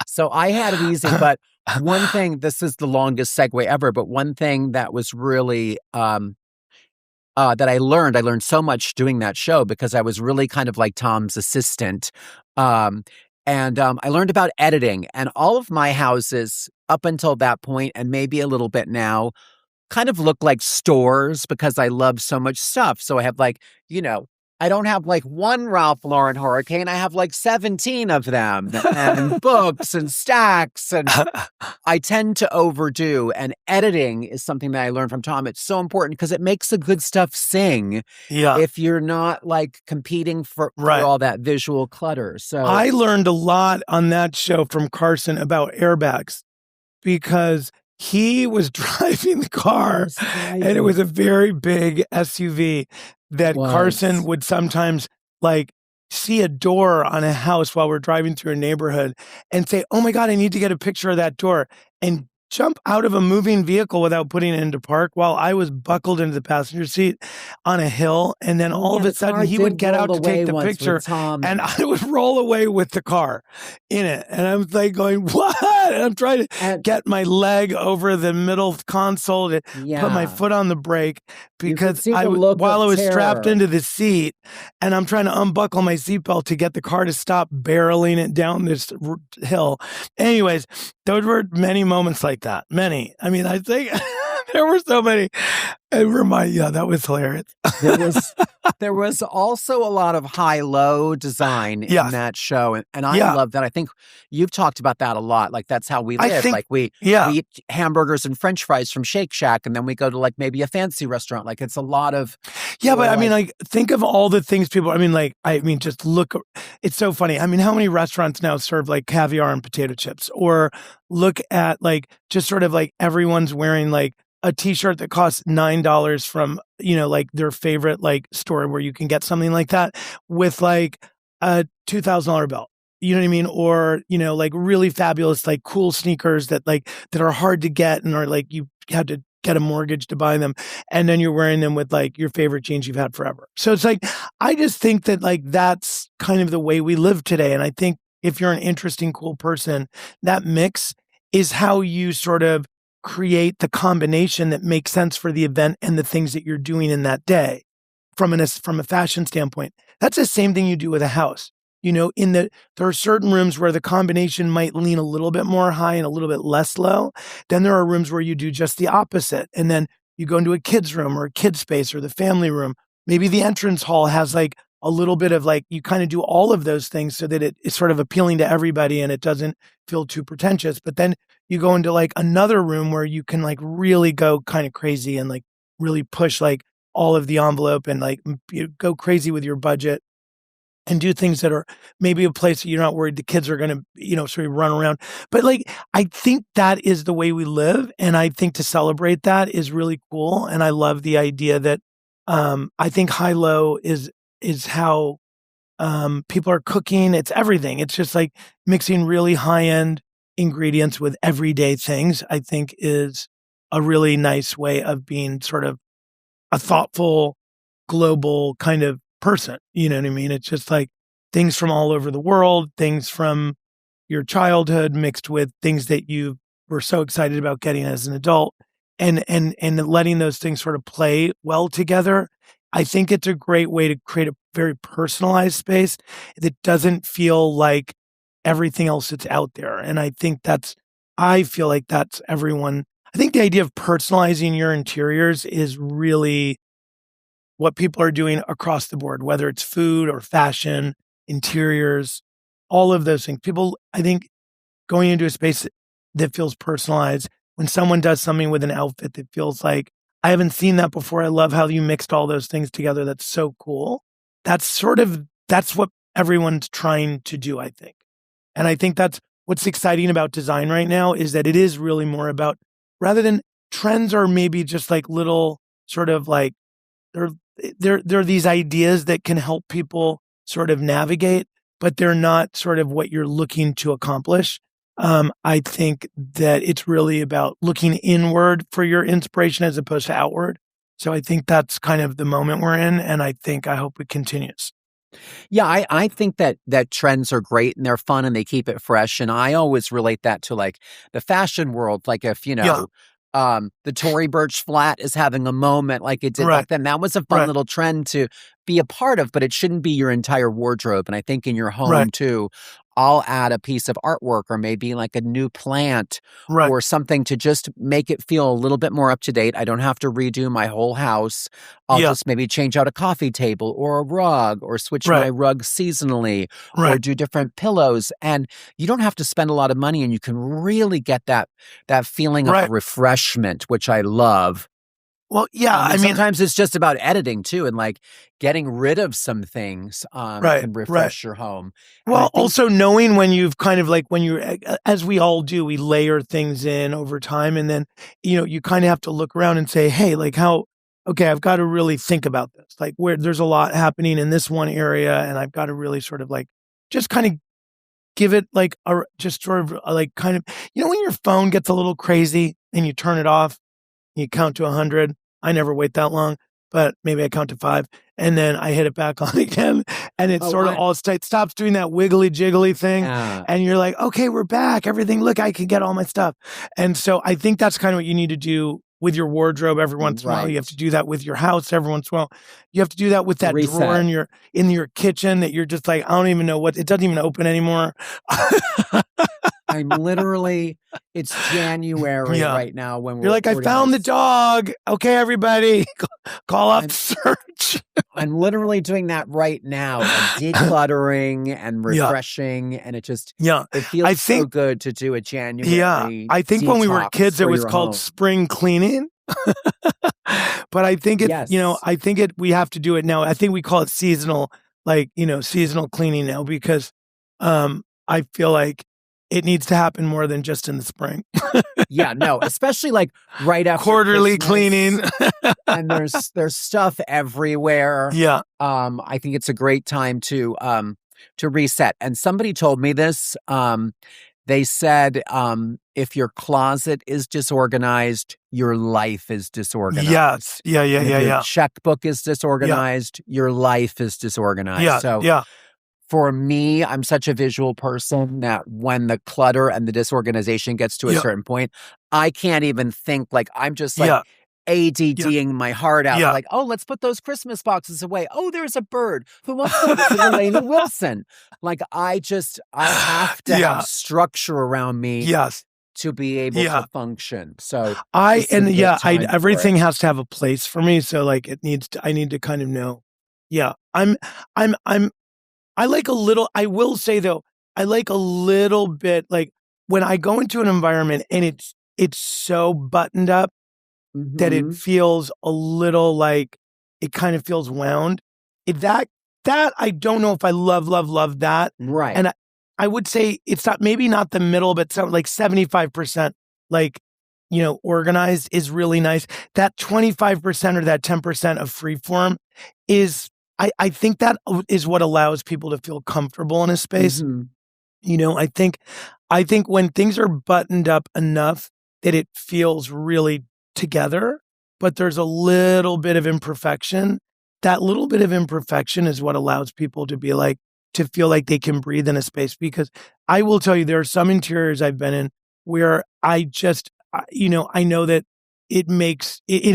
So I had it easy. But one thing, this is the longest segue ever, but one thing that was really that I learned so much doing that show because I was really kind of like Thom's assistant. And I learned about editing, and all of my houses up until that point, and maybe a little bit now, kind of look like stores because I love so much stuff. So I have like, you know, I don't have like one Ralph Lauren Hurricane. I have like 17 of them and books and stacks. And I tend to overdo. And editing is something that I learned from Thom. It's so important because it makes the good stuff sing. If you're not like competing for all that visual clutter. So I learned a lot on that show from Carson about airbags because he was driving the car and it was a very big SUV that Carson would sometimes like see a door on a house while we're driving through a neighborhood and say, oh my God, I need to get a picture of that door, and jump out of a moving vehicle without putting it into park while I was buckled into the passenger seat on a hill. And then all of a sudden he would get out to take the picture and I would roll away with the car in it. And I was like going, what? And I'm trying to get my leg over the middle console to put my foot on the brake because while I was strapped into the seat and I'm trying to unbuckle my seatbelt to get the car to stop barreling it down this hill. Anyways, those were many moments like that. Many. I mean, I think there were so many. That was hilarious. There was also a lot of high-low design in that show. And I love that. I think you've talked about that a lot. Like, that's how we live. Like, we eat hamburgers and French fries from Shake Shack, and then we go to, like, maybe a fancy restaurant. Like, it's a lot of... Yeah, but I mean, like, think of all the things people... just look... It's so funny. I mean, how many restaurants now serve, like, caviar and potato chips? Or look at, like, just sort of, like, everyone's wearing, like, a t-shirt that costs $9 from, you know, like their favorite like store where you can get something like that with like a $2,000 belt. You know what I mean? Or, you know, like really fabulous, like cool sneakers that are hard to get and are like, you had to get a mortgage to buy them. And then you're wearing them with like your favorite jeans you've had forever. So it's like, I just think that like, that's kind of the way we live today. And I think if you're an interesting, cool person, that mix is how you sort of create the combination that makes sense for the event and the things that you're doing in that day from a fashion standpoint. That's the same thing you do with a house. You know, there are certain rooms where the combination might lean a little bit more high and a little bit less low. Then there are rooms where you do just the opposite. And then you go into a kid's room or a kid's space or the family room. Maybe the entrance hall has like a little bit of like, you kind of do all of those things so that it's sort of appealing to everybody and it doesn't feel too pretentious. But then you go into like another room where you can like really go kind of crazy and like really push like all of the envelope and like you go crazy with your budget and do things that are maybe a place that you're not worried the kids are going to, sort of run around. But like, I think that is the way we live. And I think to celebrate that is really cool. And I love the idea that I think high-low is how people are cooking. It's everything. It's just like mixing really high-end ingredients with everyday things, I think is a really nice way of being sort of a thoughtful, global kind of person. You know what I mean? It's just like things from all over the world, things from your childhood mixed with things that you were so excited about getting as an adult and letting those things sort of play well together. I think it's a great way to create a very personalized space that doesn't feel like everything else that's out there. And I feel like that's everyone. I think the idea of personalizing your interiors is really what people are doing across the board, whether it's food or fashion, interiors, all of those things. People, I think, going into a space that feels personalized, when someone does something with an outfit that feels like, I haven't seen that before. I love how you mixed all those things together. That's so cool. That's what everyone's trying to do, I think. And I think that's what's exciting about design right now is that it is really more about, rather than trends are maybe just like little sort of like, they're these ideas that can help people sort of navigate, but they're not sort of what you're looking to accomplish. I think that it's really about looking inward for your inspiration as opposed to outward. So I think that's kind of the moment we're in, and I hope it continues. Yeah, I think that trends are great and they're fun and they keep it fresh. And I always relate that to like the fashion world. Like if, the Tory Burch flat is having a moment like it did back then. That was a fun little trend to be a part of, but it shouldn't be your entire wardrobe. And I think in your home too, I'll add a piece of artwork or maybe like a new plant or something to just make it feel a little bit more up to date. I don't have to redo my whole house. I'll just maybe change out a coffee table or a rug or switch my rug seasonally or do different pillows. And you don't have to spend a lot of money and you can really get that feeling of refreshment, which I love. Well, yeah, I mean, sometimes it's just about editing too, and like getting rid of some things can refresh your home. Well, also knowing when you've kind of like when you're, as we all do, we layer things in over time, and then you kind of have to look around and say, hey, like I've got to really think about this. Like where there's a lot happening in this one area, and I've got to really sort of like just kind of give it like just sort of like kind of when your phone gets a little crazy and you turn it off, you count to 100. I never wait that long, but maybe I count to 5 and then I hit it back on again. And it stops doing that wiggly jiggly thing. And you're like, okay, we're back. Everything, look, I can get all my stuff. And so I think that's kind of what you need to do with your wardrobe every once in a while. You have to do that with your house every once in a while. You have to do that with that drawer in your kitchen that you're just like, I don't even know it doesn't even open anymore. I'm literally, it's January right now when you're like, I found the dog. Okay, everybody, call up search. I'm literally doing that right now, decluttering and refreshing, and it just it feels so good to do a January. Yeah, I think when we were kids, it was called spring cleaning. But I think we have to do it now. I think we call it seasonal, seasonal cleaning now because I feel like it needs to happen more than just in the spring. Especially like right after quarterly Christmas. Cleaning. And there's stuff everywhere. Yeah. I think it's a great time to reset. And somebody told me this. They said if your closet is disorganized, your life is disorganized. Yes. Yeah. If your checkbook is disorganized, your life is disorganized. For me, I'm such a visual person that when the clutter and the disorganization gets to a certain point, I can't even think. Like I'm just like ADDing my heart out. Like, oh, let's put those Christmas boxes away. Oh, there's a bird. Who wants to listen to Elena Wilson? Like I have to have structure around me. Yes. To be able to function. So everything has to have a place for me. So like I need to kind of know. Yeah. I like a little, I will say though, I like a little bit, like when I go into an environment and it's so buttoned up that it Mhm. feels a little like it kind of feels wound. That I don't know if I love that. Right. And I would say it's not, maybe not the middle, but like 75%, like, organized is really nice. That 25% or that 10% of freeform is, I think that is what allows people to feel comfortable in a space. Mhm. I think when things are buttoned up enough that it feels really together, but there's a little bit of imperfection, that little bit of imperfection is what allows people to be like, to feel like they can breathe in a space. Because I will tell you, there are some interiors I've been in where I know that it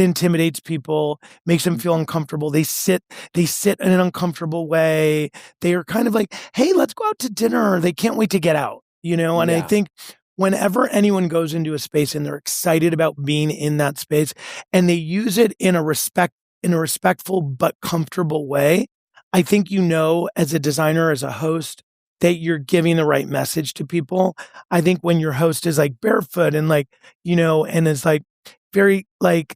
intimidates people, makes them feel uncomfortable. They sit in an uncomfortable way. They are kind of like, hey, let's go out to dinner. They can't wait to get out, and I Yeah. think whenever anyone goes into a space and they're excited about being in that space and they use it in a respectful but comfortable way, I think, as a designer, as a host, that you're giving the right message to people. I think when your host is like barefoot and like, and is like very like,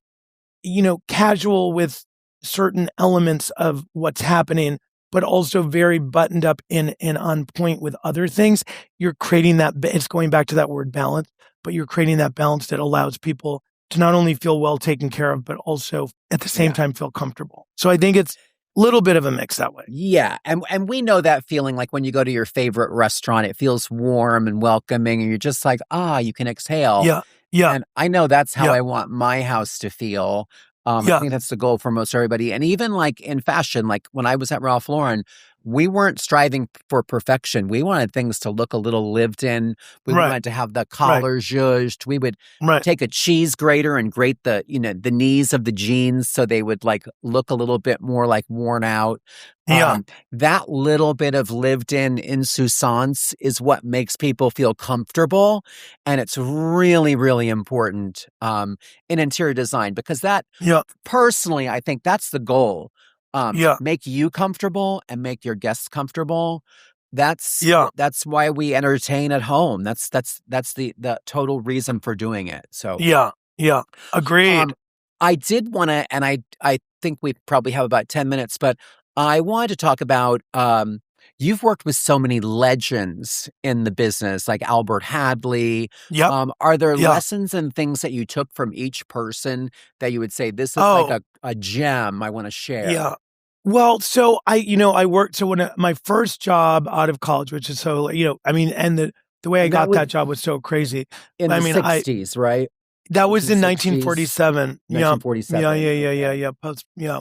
casual with certain elements of what's happening, but also very buttoned up and on point with other things, you're creating that, it's going back to that word balance, but you're creating that balance that allows people to not only feel well taken care of, but also at the same time feel comfortable. So I think it's a little bit of a mix that way. Yeah. And we know that feeling, like when you go to your favorite restaurant, it feels warm and welcoming and you're just like, you can exhale. Yeah. Yeah. And I know that's how Yeah. I want my house to feel. I Yeah. think that's the goal for most everybody. And even like in fashion, like when I was at Ralph Lauren, we weren't striving for perfection. We wanted things to look a little lived in. We Right. wanted to have the collar zhuzhed. We would take a cheese grater and grate the knees of the jeans so they would like look a little bit more like worn out. Yeah. That little bit of lived in insouciance is what makes people feel comfortable. And it's really, really important in interior design, because that personally, I think that's the goal. Make you comfortable and make your guests comfortable. That's why we entertain at home. That's the total reason for doing it. So Agreed. I did want to, and I think we probably have about 10 minutes, but I wanted to talk about, you've worked with so many legends in the business, like Albert Hadley. Are there lessons and things that you took from each person that you would say, this is like a gem I want to share? Yeah. Well, so I worked, so when my first job out of college, which is so, and the way I got that job was so crazy. In the 60s, right? That was in 1947. 1947. Yeah. It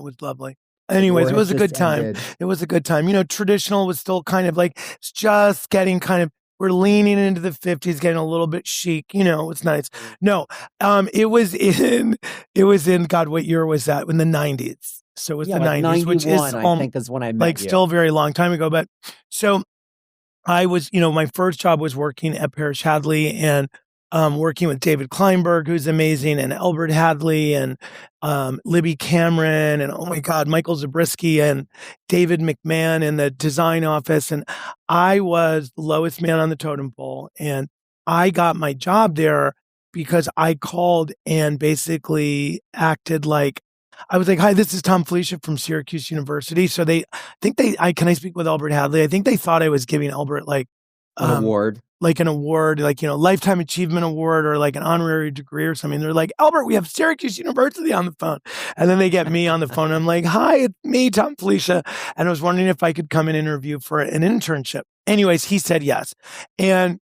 was lovely. Anyways, it was a good time. It was a good time. Traditional was still kind of like, it's just getting kind of, we're leaning into the 50s, getting a little bit chic. It's nice. No, it was in, God, what year was that? In the 90s. So it was the 90s, which is, I think is when I met like you. Still a very long time ago. But so I was, my first job was working at Parish-Hadley and working with David Kleinberg, who's amazing, and Albert Hadley and Libby Cameron and, oh my God, Michael Zabriskie and David McMahon in the design office. And I was the lowest man on the totem pole. And I got my job there because I called and basically acted like, I was like, hi, this is Thom Filicia from Syracuse University. So can I speak with Albert Hadley? I think they thought I was giving Albert like an award. Like an award, like, Lifetime Achievement Award or like an honorary degree or something. They're like, Albert, we have Syracuse University on the phone. And then they get me on the phone. And I'm like, hi, it's me, Thom Filicia. And I was wondering if I could come and interview for an internship. Anyways, he said yes. And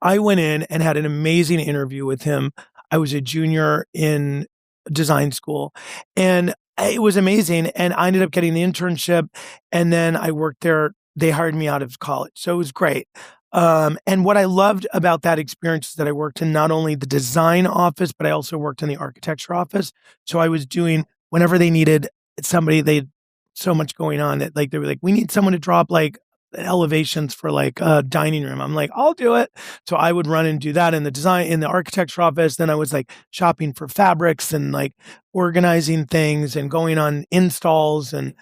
I went in and had an amazing interview with him. I was a junior in design school and it was amazing. And I ended up getting the internship. And then I worked there. They hired me out of college. So it was great. And what I loved about that experience is that I worked in not only the design office, but I also worked in the architecture office. So I was doing, whenever they needed somebody, they had so much going on that like, they were like, we need someone to drop like elevations for like a dining room. I'm like, I'll do it. So I would run and do that in the architecture office. Then I was like shopping for fabrics and like organizing things and going on installs and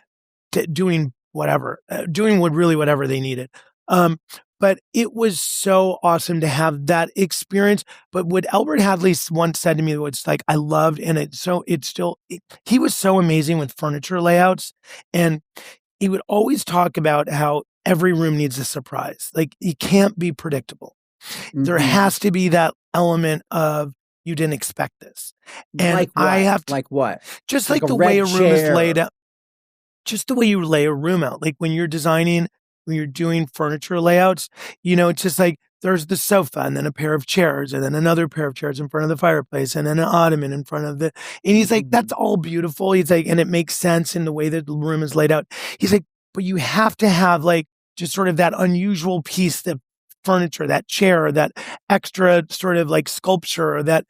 doing whatever, whatever they needed. But it was so awesome to have that experience. But what Albert Hadley once said to me was like, I loved, and he was so amazing with furniture layouts. And he would always talk about how every room needs a surprise. Like, you can't be predictable. Mm-hmm. There has to be that element of, you didn't expect this. And like what? I have to, like what? Just like the way a room is laid out. Just the way you lay a room out. Like when you're designing, when you're doing furniture layouts, it's just like, there's the sofa and then a pair of chairs and then another pair of chairs in front of the fireplace and then an ottoman in front of and he's like, that's all beautiful. He's like, and it makes sense in the way that the room is laid out. He's like, but you have to have like, just sort of that unusual piece, that furniture, that chair, that extra sort of like sculpture, or that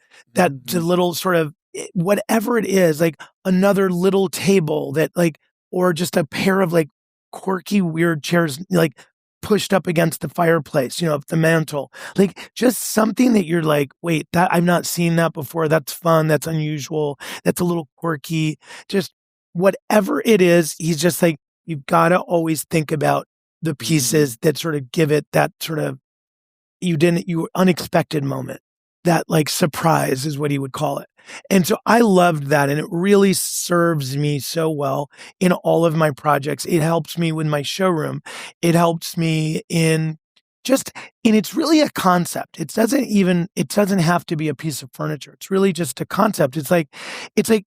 little sort of whatever it is, like another little table that like, or just a pair of like quirky, weird chairs, like pushed up against the fireplace, up the mantle, like just something that you're like, wait, that I've not seen that before. That's fun. That's unusual. That's a little quirky. Just whatever it is. He's just like, you've got to always think about the pieces that sort of give it that sort of unexpected moment. That like surprise is what he would call it. And so I loved that. And it really serves me so well in all of my projects. It helps me with my showroom. It helps me and it's really a concept. It doesn't have to be a piece of furniture. It's really just a concept. It's like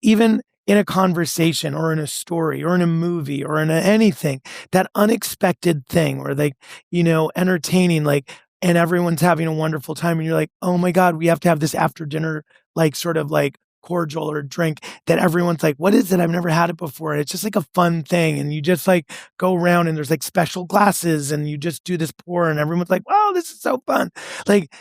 even in a conversation or in a story or in a movie or in anything, that unexpected thing or like, entertaining, like, and everyone's having a wonderful time. And you're like, oh my God, we have to have this after dinner, like sort of like cordial or drink that everyone's like, what is it? I've never had it before. And it's just like a fun thing. And you just like go around and there's like special glasses and you just do this pour and everyone's like, wow, this is so fun. Like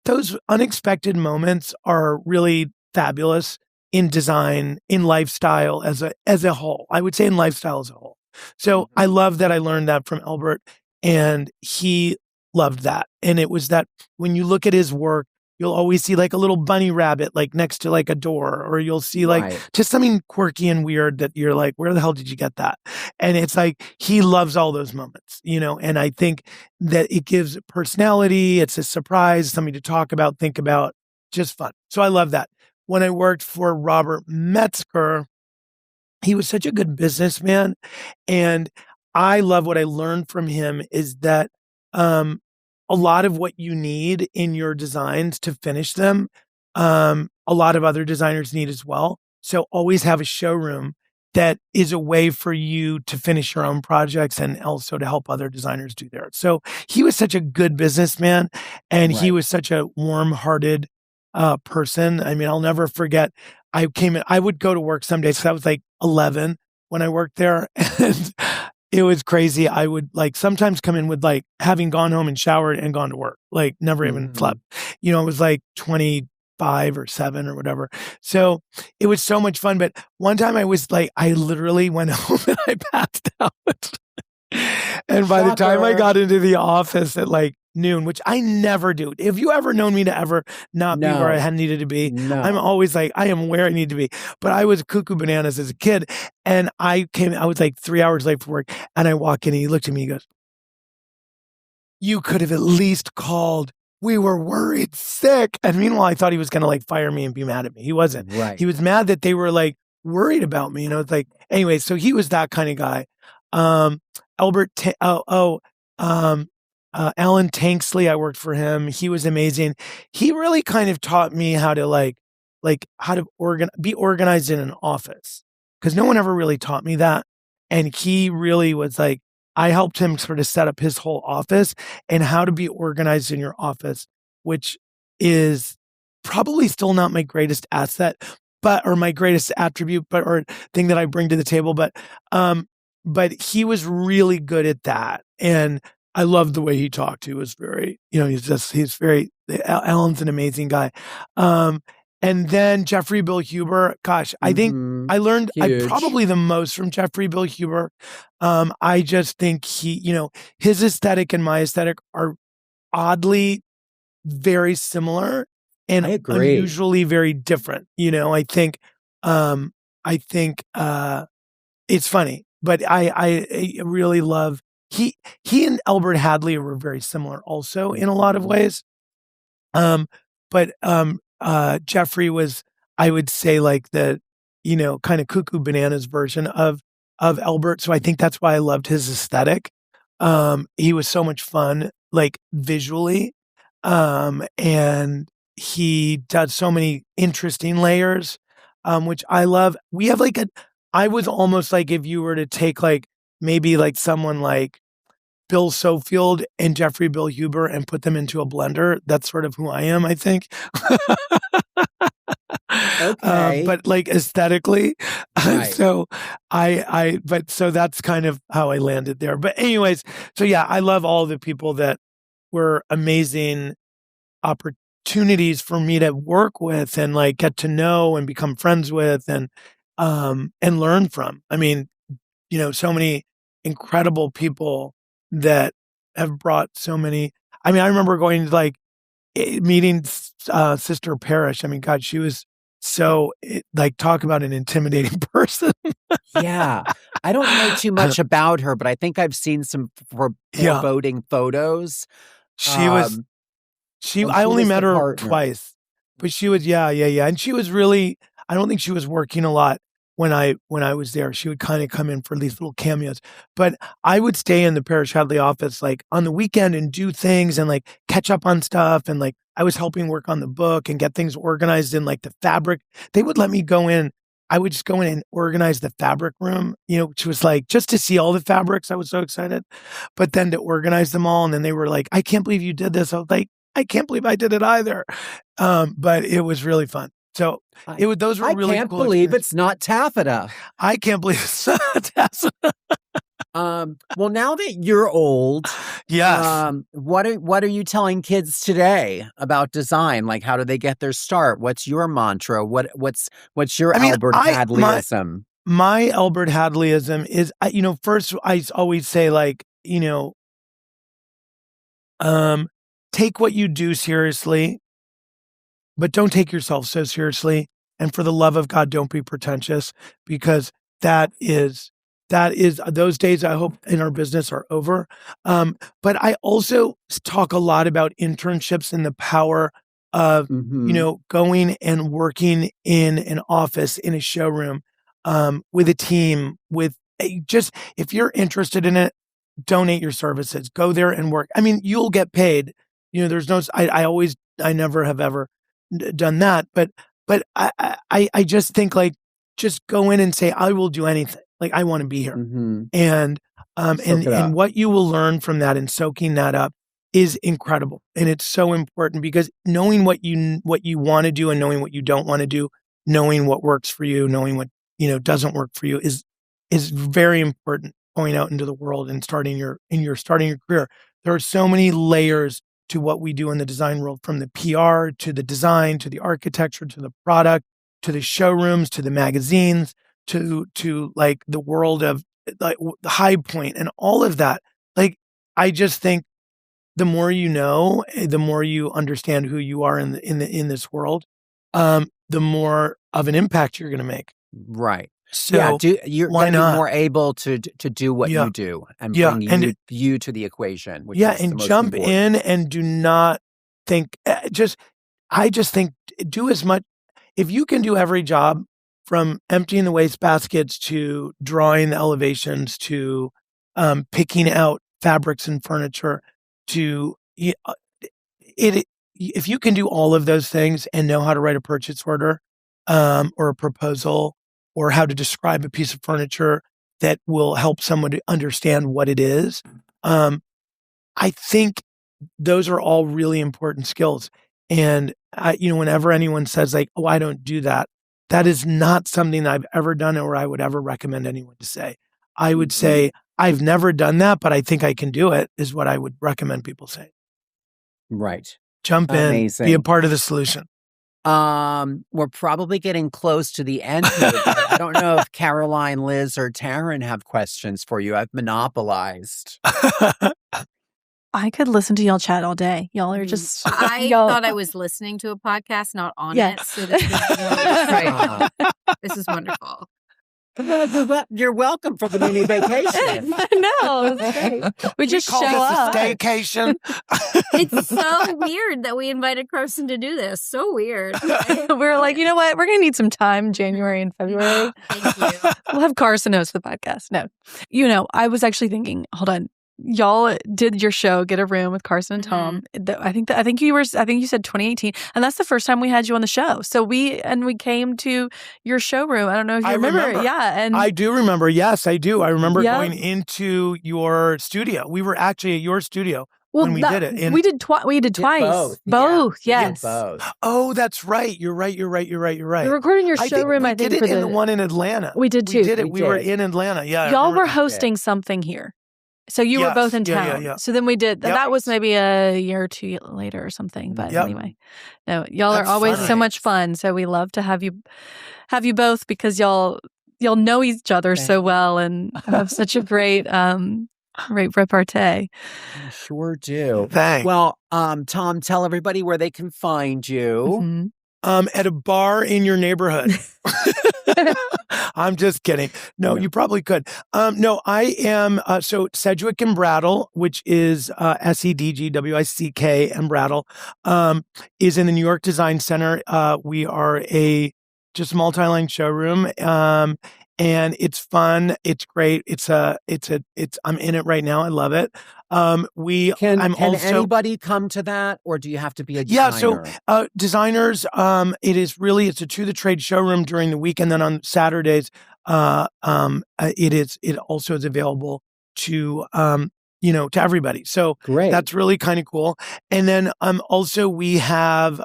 those unexpected moments are really fabulous in design, in lifestyle as a whole. I would say in lifestyle as a whole. So I love that I learned that from Albert, and he loved that. And it was that when you look at his work, you'll always see like a little bunny rabbit, like next to like a door, or you'll see like just something quirky and weird that you're like, where the hell did you get that? And it's like, he loves all those moments, and I think that it gives personality. It's a surprise, something to talk about, think about, just fun. So I love that. When I worked for Robert Metzger, he was such a good businessman. And I love what I learned from him is that a lot of what you need in your designs to finish them, a lot of other designers need as well. So always have a showroom that is a way for you to finish your own projects and also to help other designers do theirs. So he was such a good businessman, and he was such a warm-hearted person. I mean, I'll never forget. I would go to work some days because I was like 11 when I worked there, and it was crazy. I would like sometimes come in with like having gone home and showered and gone to work, like never even slept. It was like 25 or 7 or whatever. So it was so much fun. But one time I was like, I literally went home and I passed out. And by the time I got into the office at like noon, which I never do. Have you ever known me to ever not be where I had needed to be? No. I'm always like, I am where I need to be. But I was cuckoo bananas as a kid. And I was like 3 hours late for work. And I walk in and he looked at me, he goes, you could have at least called. We were worried sick. And meanwhile, I thought he was going to like fire me and be mad at me. He wasn't. Right. He was mad that they were like worried about me. It's like, anyway, so he was that kind of guy. Alan Tanksley, I worked for him. He was amazing. He really kind of taught me how to how to be organized in an office, because no one ever really taught me that. And he really was like, I helped him sort of set up his whole office and how to be organized in your office, which is probably still not my greatest asset, or my greatest attribute, or thing that I bring to the table. But he was really good at that. And I loved the way he talked. He was very, Alan's an amazing guy. And then Jeffrey Bill Huber, gosh, I think I learned probably the most from Jeffrey Bill Huber. I just think his aesthetic and my aesthetic are oddly very similar and unusually very different. I think it's funny. but I really love he and Albert Hadley were very similar also in a lot of ways. But Jeffrey was, I would say, like the, kind of cuckoo bananas version of Albert. So I think that's why I loved his aesthetic. He was so much fun, like visually. And he does so many interesting layers, which I love. We have I was almost like if you were to take like maybe like someone like Bill Sofield and Jeffrey Bill Huber and put them into a blender. That's sort of who I am, I think. Okay. But like aesthetically. Right. So so that's kind of how I landed there. But anyways, so yeah, I love all the people that were amazing opportunities for me to work with and like get to know and become friends with and learn from. I mean, so many incredible people that have brought so many. I mean, I remember going to like meeting Sister Parish. I mean, God, she was so like talk about an intimidating person. Yeah. I don't know too much about her, but I think I've seen some foreboding photos. I only met her twice, but she was, yeah. And she was really, I don't think she was working a lot when I was there. She would kind of come in for these little cameos, but I would stay in the Parish-Hadley office like on the weekend and do things and like catch up on stuff. And like, I was helping work on the book and get things organized in like the fabric. They would let me go in. I would just go in and organize the fabric room, which was like just to see all the fabrics. I was so excited, but then to organize them all. And then they were like, I can't believe you did this. I was like, I can't believe I did it either. But it was really fun. So those were really cool. I can't believe it's not taffeta. I can't believe it's not taffeta. Well, now that you're old, yes. What are you telling kids today about design? Like, how do they get their start? What's your mantra? What's your Albert Hadleyism? My Albert Hadleyism is, first I always say like, take what you do seriously, but don't take yourself so seriously. And for the love of God, don't be pretentious, because that is those days I hope in our business are over. But I also talk a lot about internships and the power of, going and working in an office, in a showroom, with a team, if you're interested in it, donate your services, go there and work. I mean, you'll get paid. There's no, I never have ever done that, but I just think like, just go in and say, I will do anything. Like, I want to be here. Mm-hmm. And what you will learn from that and soaking that up is incredible. And it's so important, because knowing what you want to do and knowing what you don't want to do, knowing what works for you, knowing what, doesn't work for you is very important going out into the world and starting your career. There are so many layers to what we do in the design world, from the PR to the design, to the architecture, to the product, to the showrooms, to the magazines, to like the world of like the High Point and all of that. Like, I just think the more you know, the more you understand who you are in this world, the more of an impact you're going to make. Right. So you're going to be more able to do what you do and bring you to the equation. Which is and the most jump important. in and do not think. I just think do as much. If you can do every job, from emptying the waste baskets to drawing the elevations to picking out fabrics and furniture, to if you can do all of those things and know how to write a purchase order or a proposal, or how to describe a piece of furniture that will help someone to understand what it is, I think those are all really important skills. And whenever anyone says like, "Oh, I don't do that," that is not something that I've ever done or I would ever recommend anyone to say. I would say, I've never done that, but I think I can do it, is what I would recommend people say. Right. Jump in, be a part of the solution. We're probably getting close to the end here, but I don't know if Caroline, Liz, or Taryn have questions for you. I've monopolized. I could listen to y'all chat all day. Y'all are just. I thought I was listening to a podcast, not on it. So this is wonderful. This is wonderful. You're welcome for the mini vacation. No, we just call show this up. a staycation. It's so weird that we invited Carson to do this. So weird. We're like, you know what? We're going to need some time in January and February. Thank you. We'll have Carson host the podcast. No, I was actually thinking, hold on. Y'all did your show, Get a Room with Carson and Thom. I think you said 2018, and that's the first time we had you on the show. So we came to your showroom. I don't know if you remember. Yeah, and I do remember. Yes, I do. I remember going into your studio. We were actually at your studio when we did it. We did twice. Both. Yes. Both. Oh, that's right. You're right. We're recording your showroom. I think we did for it in the one in Atlanta. We did too. We did it. We were in Atlanta. Yeah. Y'all were hosting something here. So you were both in town. Yeah. So then we did. That was maybe a year or two later or something. But anyway, no, y'all are always so much fun. So we love to have you both because y'all know each other so well and have such a great repartee. Sure do. Thanks. Well, Thom, tell everybody where they can find you. Mm-hmm. At a bar in your neighborhood. I'm just kidding. No, you probably could. No, I am, so Sedgwick and Brattle, which is SEDGWICK and Brattle, is in the New York Design Center. We are just multi-line showroom. And it's fun. It's great. I'm in it right now. I love it. Can anybody come to that, or do you have to be a designer? Yeah, so designers, it's a to the trade showroom during the week, and then on Saturdays, it also is available to to everybody. So great. That's really kind of cool. And then also we have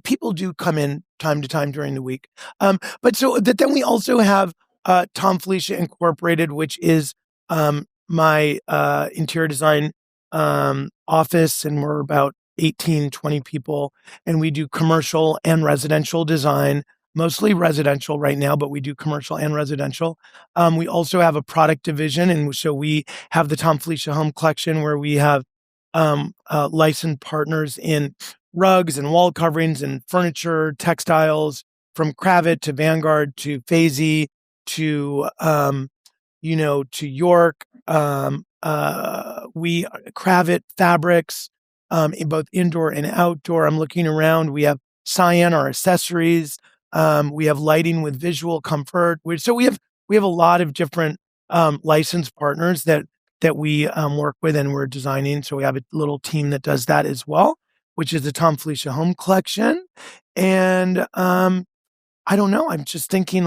people do come in time to time during the week. Then we also have Thom Filicia Incorporated, which is my interior design office, and we're about 18, 20 people, and we do commercial and residential design, mostly residential right now, but we do commercial and residential. We also have a product division, and so we have the Thom Filicia Home Collection, where we have licensed partners in rugs and wall coverings and furniture, textiles, from Kravet to Vanguard to Fazy to to York. We Kravet fabrics, in both indoor and outdoor. I'm looking around. We have Cyan, our accessories. We have lighting with visual comfort. So we have a lot of different licensed partners that we work with and we're designing. So we have a little team that does that as well, which is the Thom Filicia Home Collection. And I don't know. I'm just thinking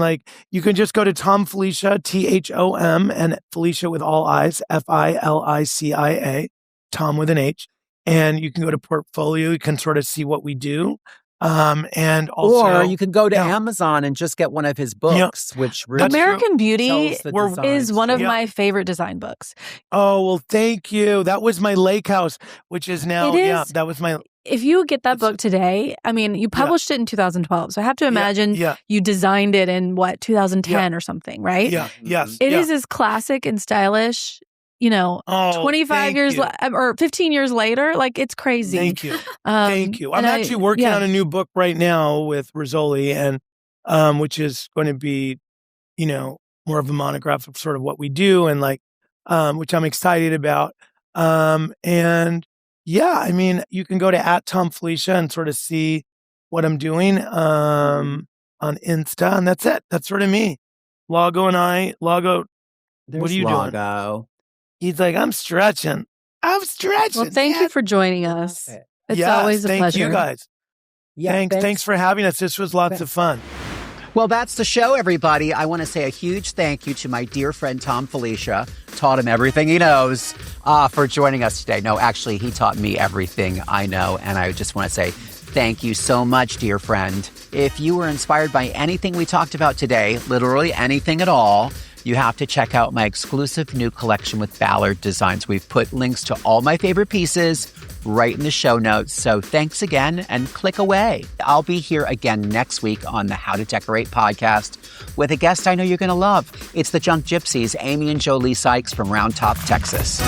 you can just go to Thom Filicia, THOM, and Filicia with all I's, FILICIA, Thom with an H. And you can go to Portfolio. You can sort of see what we do. And also, or you can go to Amazon and just get one of his books, which really American Beauty is one of Yeah. my favorite design books. Oh, well, thank you. That was my lake house, which is now, that was my... If you get that book today, I mean, you published it in 2012. So I have to imagine you designed it in 2010 or something, right? Yeah, yes. It is as classic and stylish, 25 years or 15 years later. It's crazy. Thank you. Thank you. I'm actually working on a new book right now with Rizzoli, and which is going to be, more of a monograph of sort of what we do, and which I'm excited about. And yeah, I mean, you can go to @Thom Filicia and sort of see what I'm doing on Insta, and that's it. That's sort of me. Lago, There's what are you Lago. doing? He's like, I'm stretching. Well, thank you for joining us. It's always a pleasure. Thank you guys. Yeah, Thanks for having us. This was lots of fun. Well, that's the show, everybody. I want to say a huge thank you to my dear friend Thom Filicia. Taught him everything he knows for joining us today. No, actually, he taught me everything I know. And I just want to say thank you so much, dear friend. If you were inspired by anything we talked about today, literally anything at all, you have to check out my exclusive new collection with Ballard Designs. We've put links to all my favorite pieces right in the show notes. So thanks again, and click away. I'll be here again next week on the How to Decorate podcast with a guest I know you're going to love. It's the Junk Gypsies, Amy and Jolie Sykes from Round Top, Texas.